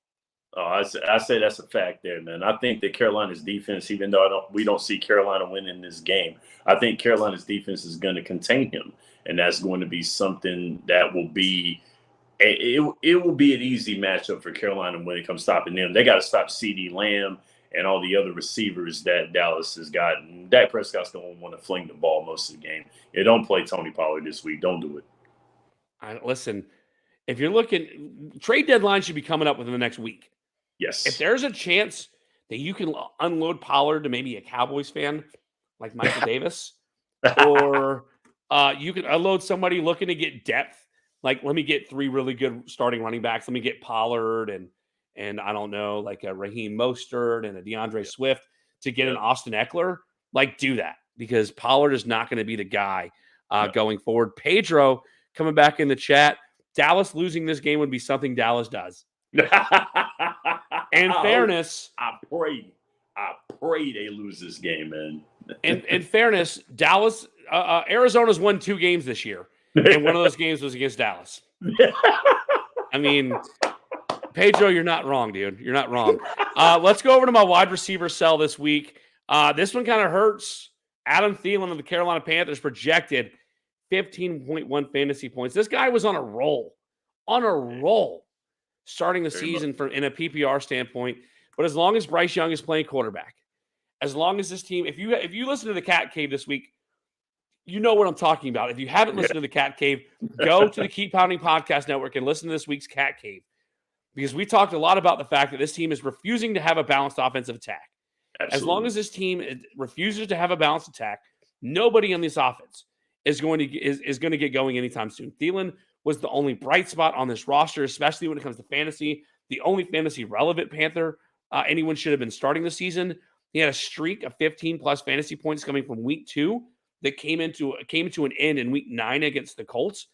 Oh, I say that's a fact there, man. I think that Carolina's defense, even though we don't see Carolina winning this game, I think Carolina's defense is going to contain him, and that's going to be something that will be it will be an easy matchup for Carolina when it comes stopping them. They got to stop CeeDee Lamb and all the other receivers that Dallas has got. And Dak Prescott's going to want to fling the ball most of the game. Don't play Tony Pollard this week. Don't do it. Listen, if you're looking, trade deadline should be coming up within the next week. Yes. If there's a chance that you can unload Pollard to maybe a Cowboys fan like Michael Davis, or you can unload somebody looking to get depth. Like, let me get 3 really good starting running backs. Let me get Pollard and I don't know, like a Raheem Mostert and a DeAndre Swift to get an Austin Eckler. Like, do that, because Pollard is not going to be the guy going forward. Pedro coming back in the chat. Dallas losing this game would be something Dallas does. In fairness, I pray they lose this game, man. in fairness, Dallas, Arizona's won 2 games this year, and one of those games was against Dallas. I mean, Pedro, you're not wrong, dude. You're not wrong. Let's go over to my wide receiver sell this week. This one kind of hurts. Adam Thielen of the Carolina Panthers projected 15.1 fantasy points. This guy was on a roll starting the season in a PPR standpoint. But as long as Bryce Young is playing quarterback, as long as this team, if you listen to the Cat Cave this week, you know what I'm talking about. If you haven't listened to the Cat Cave, go to the Keep Pounding Podcast Network and listen to this week's Cat Cave, because we talked a lot about the fact that this team is refusing to have a balanced offensive attack. Absolutely. As long as this team refuses to have a balanced attack, nobody on this offense is going to get going anytime soon. Thielen was the only bright spot on this roster, especially when it comes to fantasy. The only fantasy relevant Panther anyone should have been starting the season. He had a streak of 15+ fantasy points coming from week 2 that came to an end in week 9 against the Colts.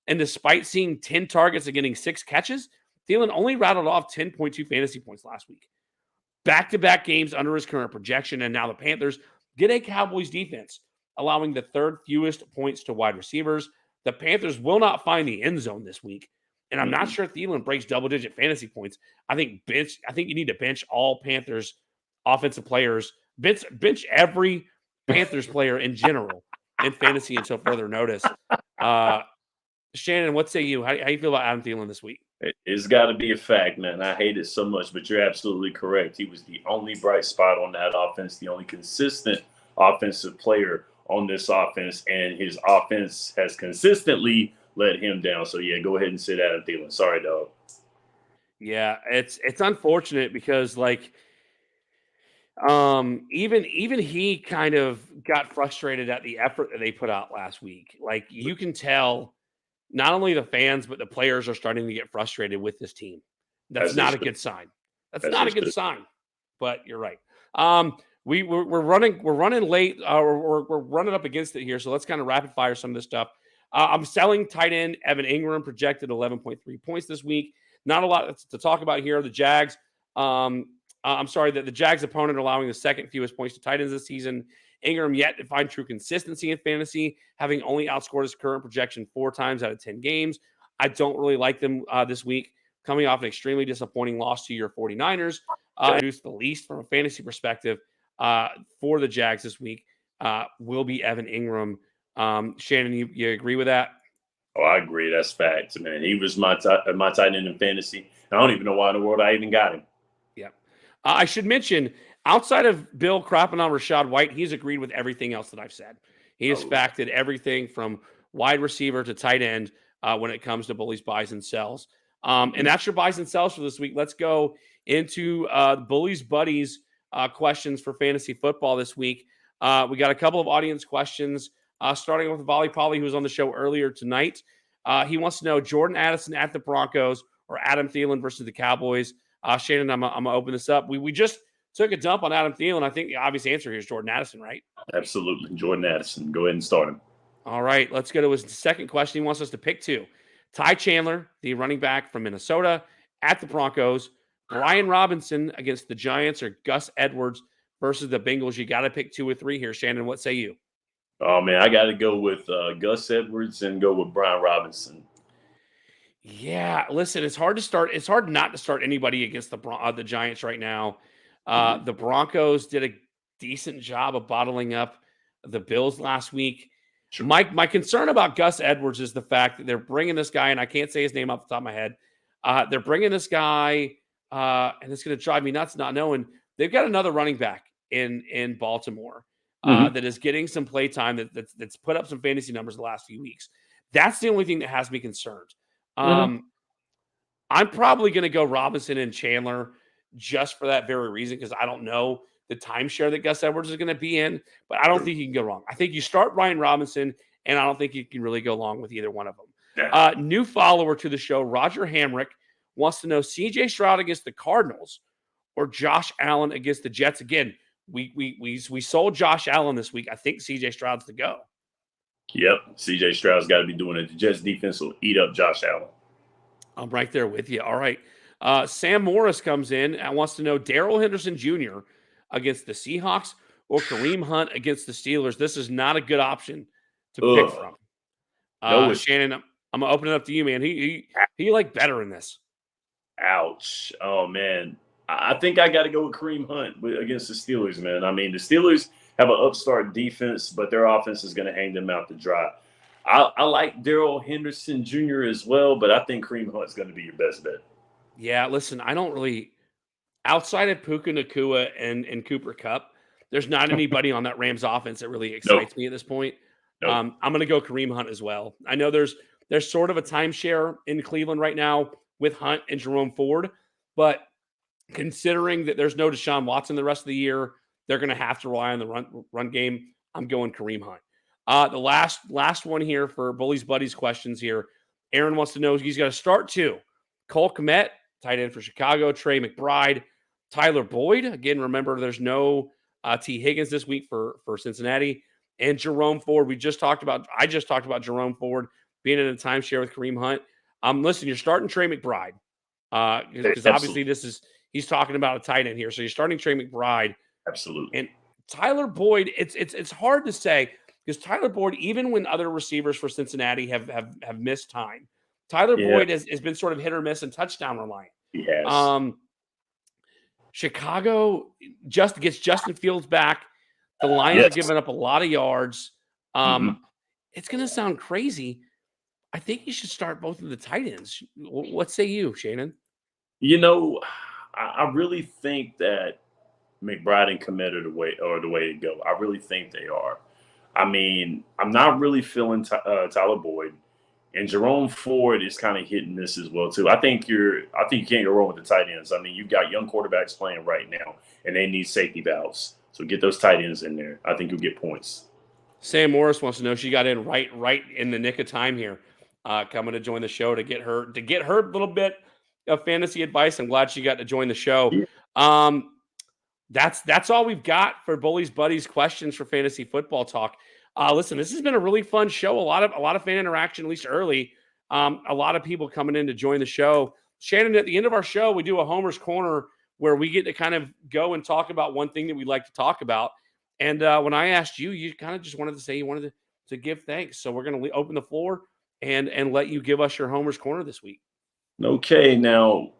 And despite seeing 10 targets and getting 6 catches, Thielen only rattled off 10.2 fantasy points last week. Back-to-back games under his current projection, and now the Panthers get a Cowboys defense, allowing the 3rd fewest points to wide receivers. The Panthers will not find the end zone this week, and I'm not sure Thielen breaks double-digit fantasy points. I think you need to bench all Panthers offensive players, bench every Panthers player in general in fantasy until further notice. Shannon, what say you? How you feel about Adam Thielen this week? It's got to be a fact, man. I hate it so much, but you're absolutely correct. He was the only bright spot on that offense, the only consistent offensive player on this offense, and his offense has consistently let him down. So, yeah, go ahead and sit Adam Thielen. Sorry, dog. Yeah, it's unfortunate because, like, even he kind of got frustrated at the effort that they put out last week. Like, you can tell not only the fans, but the players are starting to get frustrated with this team. That's not a good sign. That's not a good sign. But you're right. We're running late. We're running up against it here. So let's kind of rapid fire some of this stuff. I'm selling tight end Evan Ingram, projected 11.3 points this week. Not a lot to talk about here. The Jags. The Jags' opponent allowing the 2nd fewest points to tight ends this season. Ingram yet to find true consistency in fantasy, having only outscored his current projection 4 times out of 10 games. I don't really like them this week, coming off an extremely disappointing loss to your 49ers. Produced the least from a fantasy perspective for the Jags this week will be Evan Ingram. Shannon, you agree with that? Oh, I agree. That's facts, man. He was my tight end in fantasy. I don't even know why in the world I even got him. Yeah. I should mention, outside of Bill crapping on Rachaad White, he's agreed with everything else that I've said. He has factored everything from wide receiver to tight end when it comes to Bully's buys and sells. And that's your buys and sells for this week. Let's go into Bully's Buddies questions for fantasy football this week. We got a couple of audience questions, starting with Volly Pauly, who was on the show earlier tonight. He wants to know Jordan Addison at the Broncos or Adam Thielen versus the Cowboys. Shannon, I'm going to open this up. We just took a dump on Adam Thielen. I think the obvious answer here is Jordan Addison, right? Absolutely. Jordan Addison. Go ahead and start him. All right. Let's go to his second question. He wants us to pick 2. Ty Chandler, the running back from Minnesota, at the Broncos. Brian Robinson against the Giants, or Gus Edwards versus the Bengals. You got to pick 2 or 3 here. Shannon, what say you? Oh, man, I got to go with Gus Edwards and go with Brian Robinson. Yeah, listen, it's hard not to start anybody against the Giants right now. The Broncos did a decent job of bottling up the Bills last week. Sure. My concern about Gus Edwards is the fact that they're bringing this guy, and I can't say his name off the top of my head. They're bringing this guy, and it's going to drive me nuts not knowing. They've got another running back in Baltimore that is getting some play time that's put up some fantasy numbers the last few weeks. That's the only thing that has me concerned. I'm probably going to go Robinson and Chandler just for that very reason, because I don't know the timeshare that Gus Edwards is going to be in, but I don't think you can go wrong. I think you start Ryan Robinson, and I don't think you can really go wrong with either one of them. Yeah. New follower to the show, Roger Hamrick, wants to know C.J. Stroud against the Cardinals or Josh Allen against the Jets. Again, we sold Josh Allen this week. I think C.J. Stroud's the go. Yep, C.J. Stroud's got to be doing it. The Jets defense will eat up Josh Allen. I'm right there with you. All right. Sam Morris comes in and wants to know Darrell Henderson Jr. against the Seahawks or Kareem Hunt against the Steelers. This is not a good option to pick from. No, Shannon, I'm going to open it up to you, man. He like better in this. Ouch. Oh, man. I think I got to go with Kareem Hunt against the Steelers, man. I mean, the Steelers have an upstart defense, but their offense is going to hang them out to dry. I like Darrell Henderson Jr. as well, but I think Kareem Hunt's going to be your best bet. Yeah, listen, I don't really – outside of Puka Nacua and Cooper Kupp, there's not anybody on that Rams offense that really excites me at this point. I'm going to go Kareem Hunt as well. I know there's sort of a timeshare in Cleveland right now with Hunt and Jerome Ford, but considering that there's no Deshaun Watson the rest of the year, they're going to have to rely on the run game. I'm going Kareem Hunt. The last one here for Bully's Buddies questions here. Aaron wants to know he's got to start two. Cole Kmet, tight end for Chicago. Trey McBride. Tyler Boyd. Again, remember there's no T. Higgins this week for Cincinnati. And Jerome Ford. I just talked about Jerome Ford being in a timeshare with Kareem Hunt. Listen, you're starting Trey McBride. Because obviously he's talking about a tight end here. So you're starting Trey McBride. Absolutely. And Tyler Boyd, it's hard to say because Tyler Boyd, even when other receivers for Cincinnati have missed time, Tyler Boyd has been sort of hit or miss and touchdown reliant. He has. Chicago just gets Justin Fields back. The Lions are giving up a lot of yards. It's going to sound crazy. I think you should start both of the tight ends. What say you, Shannon? You know, I really think that McBride and Kmet are the way to go. I really think they are. I mean, I'm not really feeling Tyler Boyd, and Jerome Ford is kind of hitting this as well too. I think you can't go wrong with the tight ends. I mean, you've got young quarterbacks playing right now, and they need safety valves. So get those tight ends in there. I think you'll get points. Sam Morris wants to know she got in right in the nick of time here, coming to join the show to get her little bit of fantasy advice. I'm glad she got to join the show. Yeah. That's all we've got for Bully's Buddies questions for fantasy football talk. Listen, this has been a really fun show. A lot of fan interaction, at least early. A lot of people coming in to join the show. Shannon, at the end of our show, we do a Homer's Corner where we get to kind of go and talk about one thing that we'd like to talk about. And when I asked you, you kind of just wanted to say you wanted to give thanks. So we're going to open the floor and let you give us your Homer's Corner this week. Okay, now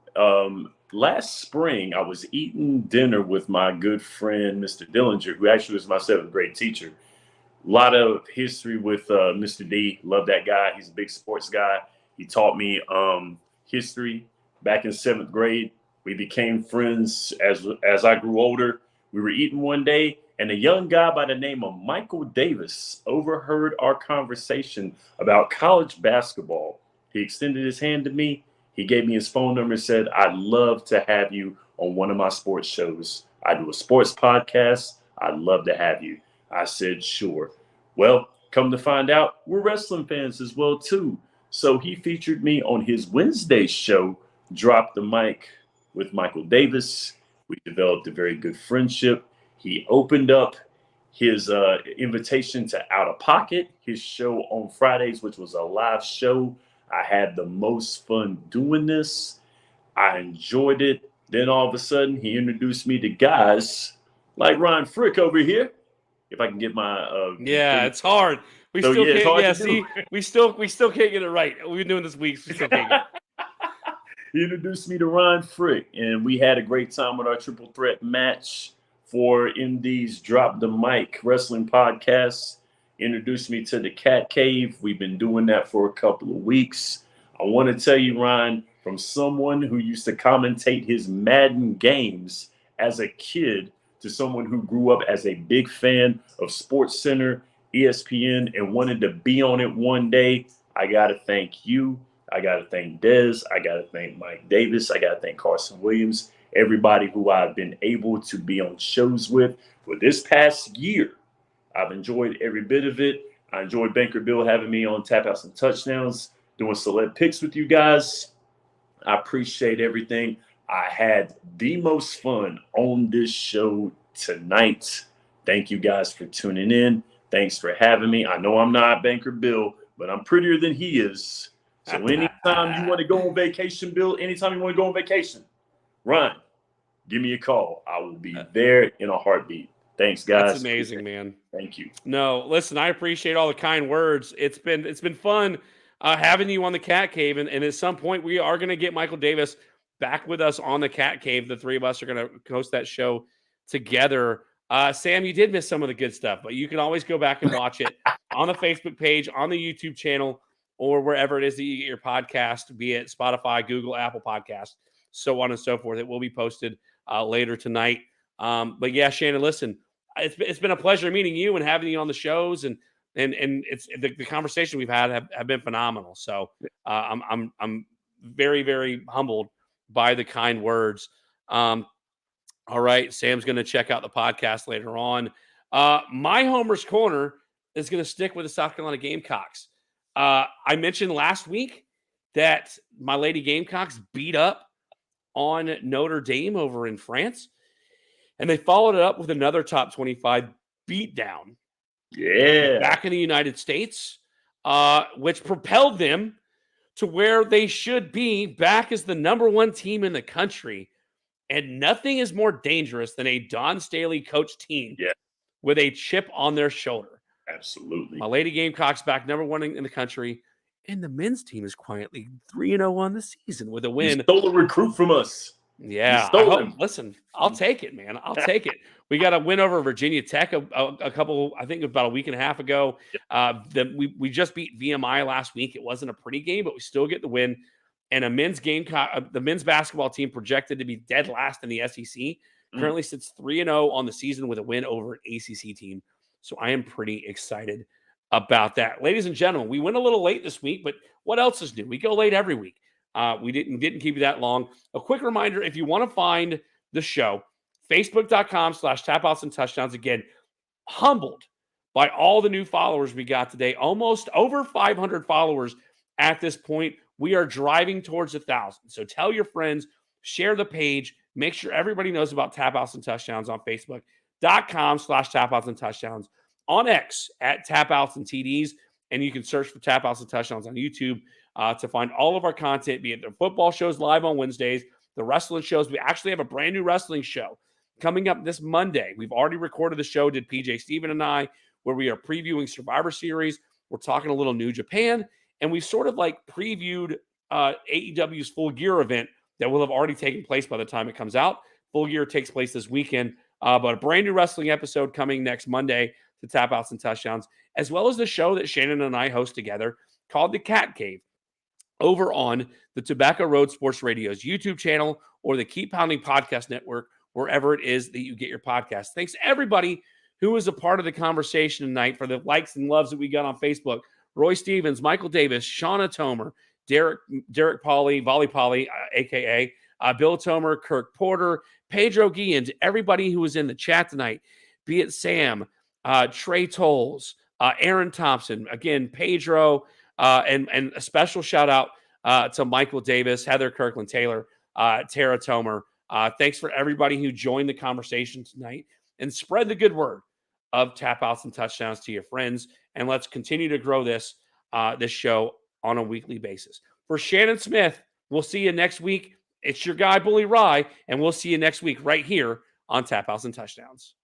last spring I was eating dinner with my good friend Mr. Dillinger, who actually was my 7th grade teacher. A lot of history with Mr. D. Love that guy. He's a big sports guy. He taught me history back in 7th grade. We became friends as I grew older. We were eating one day, and a young guy by the name of Michael Davis overheard our conversation about college basketball. He extended his hand to me. He gave me his phone number and said, "I'd love to have you on one of my sports shows. I do a sports podcast. I'd love to have you." I said, "Sure." Well, come to find out, we're wrestling fans as well, too. So he featured me on his Wednesday show, Drop the Mic with Michael Davis. We developed a very good friendship. He opened up his invitation to Out of Pocket, his show on Fridays, which was a live show. I had the most fun doing this. I enjoyed it. Then all of a sudden, he introduced me to guys like Ryan Frick over here. If I can get my it's hard. We still can't get it right. We've been doing this weeks. We still can't get it. He introduced me to Ryan Frick, and we had a great time with our triple threat match for MD's Drop the Mic wrestling podcast. Introduced me to the Cat Cave. We've been doing that for a couple of weeks. I want to tell you, Ryan, from someone who used to commentate his Madden games as a kid to someone who grew up as a big fan of SportsCenter, ESPN, and wanted to be on it one day, I got to thank you. I got to thank Dez. I got to thank Mike Davis. I got to thank Carson Williams. everybody who I've been able to be on shows with for this past year. I've enjoyed every bit of it. I enjoyed Banker Bill having me on Tap Outs and Touchdowns, doing select picks with you guys. I appreciate everything. I had the most fun on this show tonight. Thank you guys for tuning in. Thanks for having me. I know I'm not Banker Bill, but I'm prettier than he is. So anytime you want to go on vacation, Bill, anytime you want to go on vacation, Ryan, give me a call. I will be there in a heartbeat. Thanks, guys. That's amazing, man. Thank you. No, listen, I appreciate all the kind words. It's been fun having you on the Cat Cave, and at some point we are going to get Michael Davis back with us on the Cat Cave. The three of us are going to host that show together. Sam, you did miss some of the good stuff, but you can always go back and watch it on the Facebook page, on the YouTube channel, or wherever it is that you get your podcast, be it Spotify, Google, Apple Podcasts, so on and so forth. It will be posted later tonight. But yeah, Shannon, listen, it's been a pleasure meeting you and having you on the shows, and it's the conversation we've had have been phenomenal. So I'm very, very humbled by the kind words. All right, Sam's going to check out the podcast later on. My Homer's Corner is going to stick with the South Carolina Gamecocks. I mentioned last week that my Lady Gamecocks beat up on Notre Dame over in France, and they followed it up with another top 25 beatdown. Yeah. Back in the United States, which propelled them to where they should be, back as the number one team in the country. And nothing is more dangerous than a Don Staley coach team with a chip on their shoulder. Absolutely. My Lady Gamecocks back number one in the country, and the men's team is quietly 3-0 on the season with a win. You stole a recruit from us. Yeah. Listen, I'll take it, man. I'll take it. We got a win over Virginia Tech a couple, I think about a week and a half ago. We just beat VMI last week. It wasn't a pretty game, but we still get the win. And the men's basketball team projected to be dead last in the SEC. Currently sits 3-0 on the season with a win over an ACC team. So I am pretty excited about that. Ladies and gentlemen, we went a little late this week, but what else is new? We go late every week. We didn't keep you that long. A quick reminder, if you want to find the show, Facebook.com/tapouts and touchdowns. Again, humbled by all the new followers we got today. Almost over 500 followers at this point. We are driving towards 1,000. So tell your friends, share the page, make sure everybody knows about Tap Outs and Touchdowns on Facebook.com/tapouts and touchdowns, on X at Tap Outs and TDs. And you can search for Tap Outs and Touchdowns on YouTube to find all of our content, be it the football shows live on Wednesdays, the wrestling shows. We actually have a brand new wrestling show coming up this Monday. We've already recorded the show, did PJ Steven and I, where we are previewing Survivor Series. We're talking a little New Japan. And we sort of like previewed AEW's Full Gear event that will have already taken place by the time it comes out. Full Gear takes place this weekend, but a brand new wrestling episode coming next Monday to Tap Outs and Touchdowns, as well as the show that Shannon and I host together called The Cat Cave over on the Tobacco Road Sports Radio's YouTube channel or the Keep Pounding Podcast Network, wherever it is that you get your podcast. Thanks to everybody who was a part of the conversation tonight for the likes and loves that we got on Facebook. Roy Stevens, Michael Davis, Shauna Tomer, Derek Pauly, Volly Pauly, a.k.a. Bill Tomer, Kirk Porter, Pedro Guillen, everybody who was in the chat tonight, be it Sam, Trey Tolles, Aaron Thompson, again, Pedro, and a special shout out to Michael Davis, Heather Kirkland Taylor, Tara Tomer. Thanks for everybody who joined the conversation tonight, and spread the good word of Tap Outs and Touchdowns to your friends. And let's continue to grow this show on a weekly basis. For Shannon Smith, we'll see you next week. It's your guy, Bully Rye, and we'll see you next week right here on Tap Outs and Touchdowns.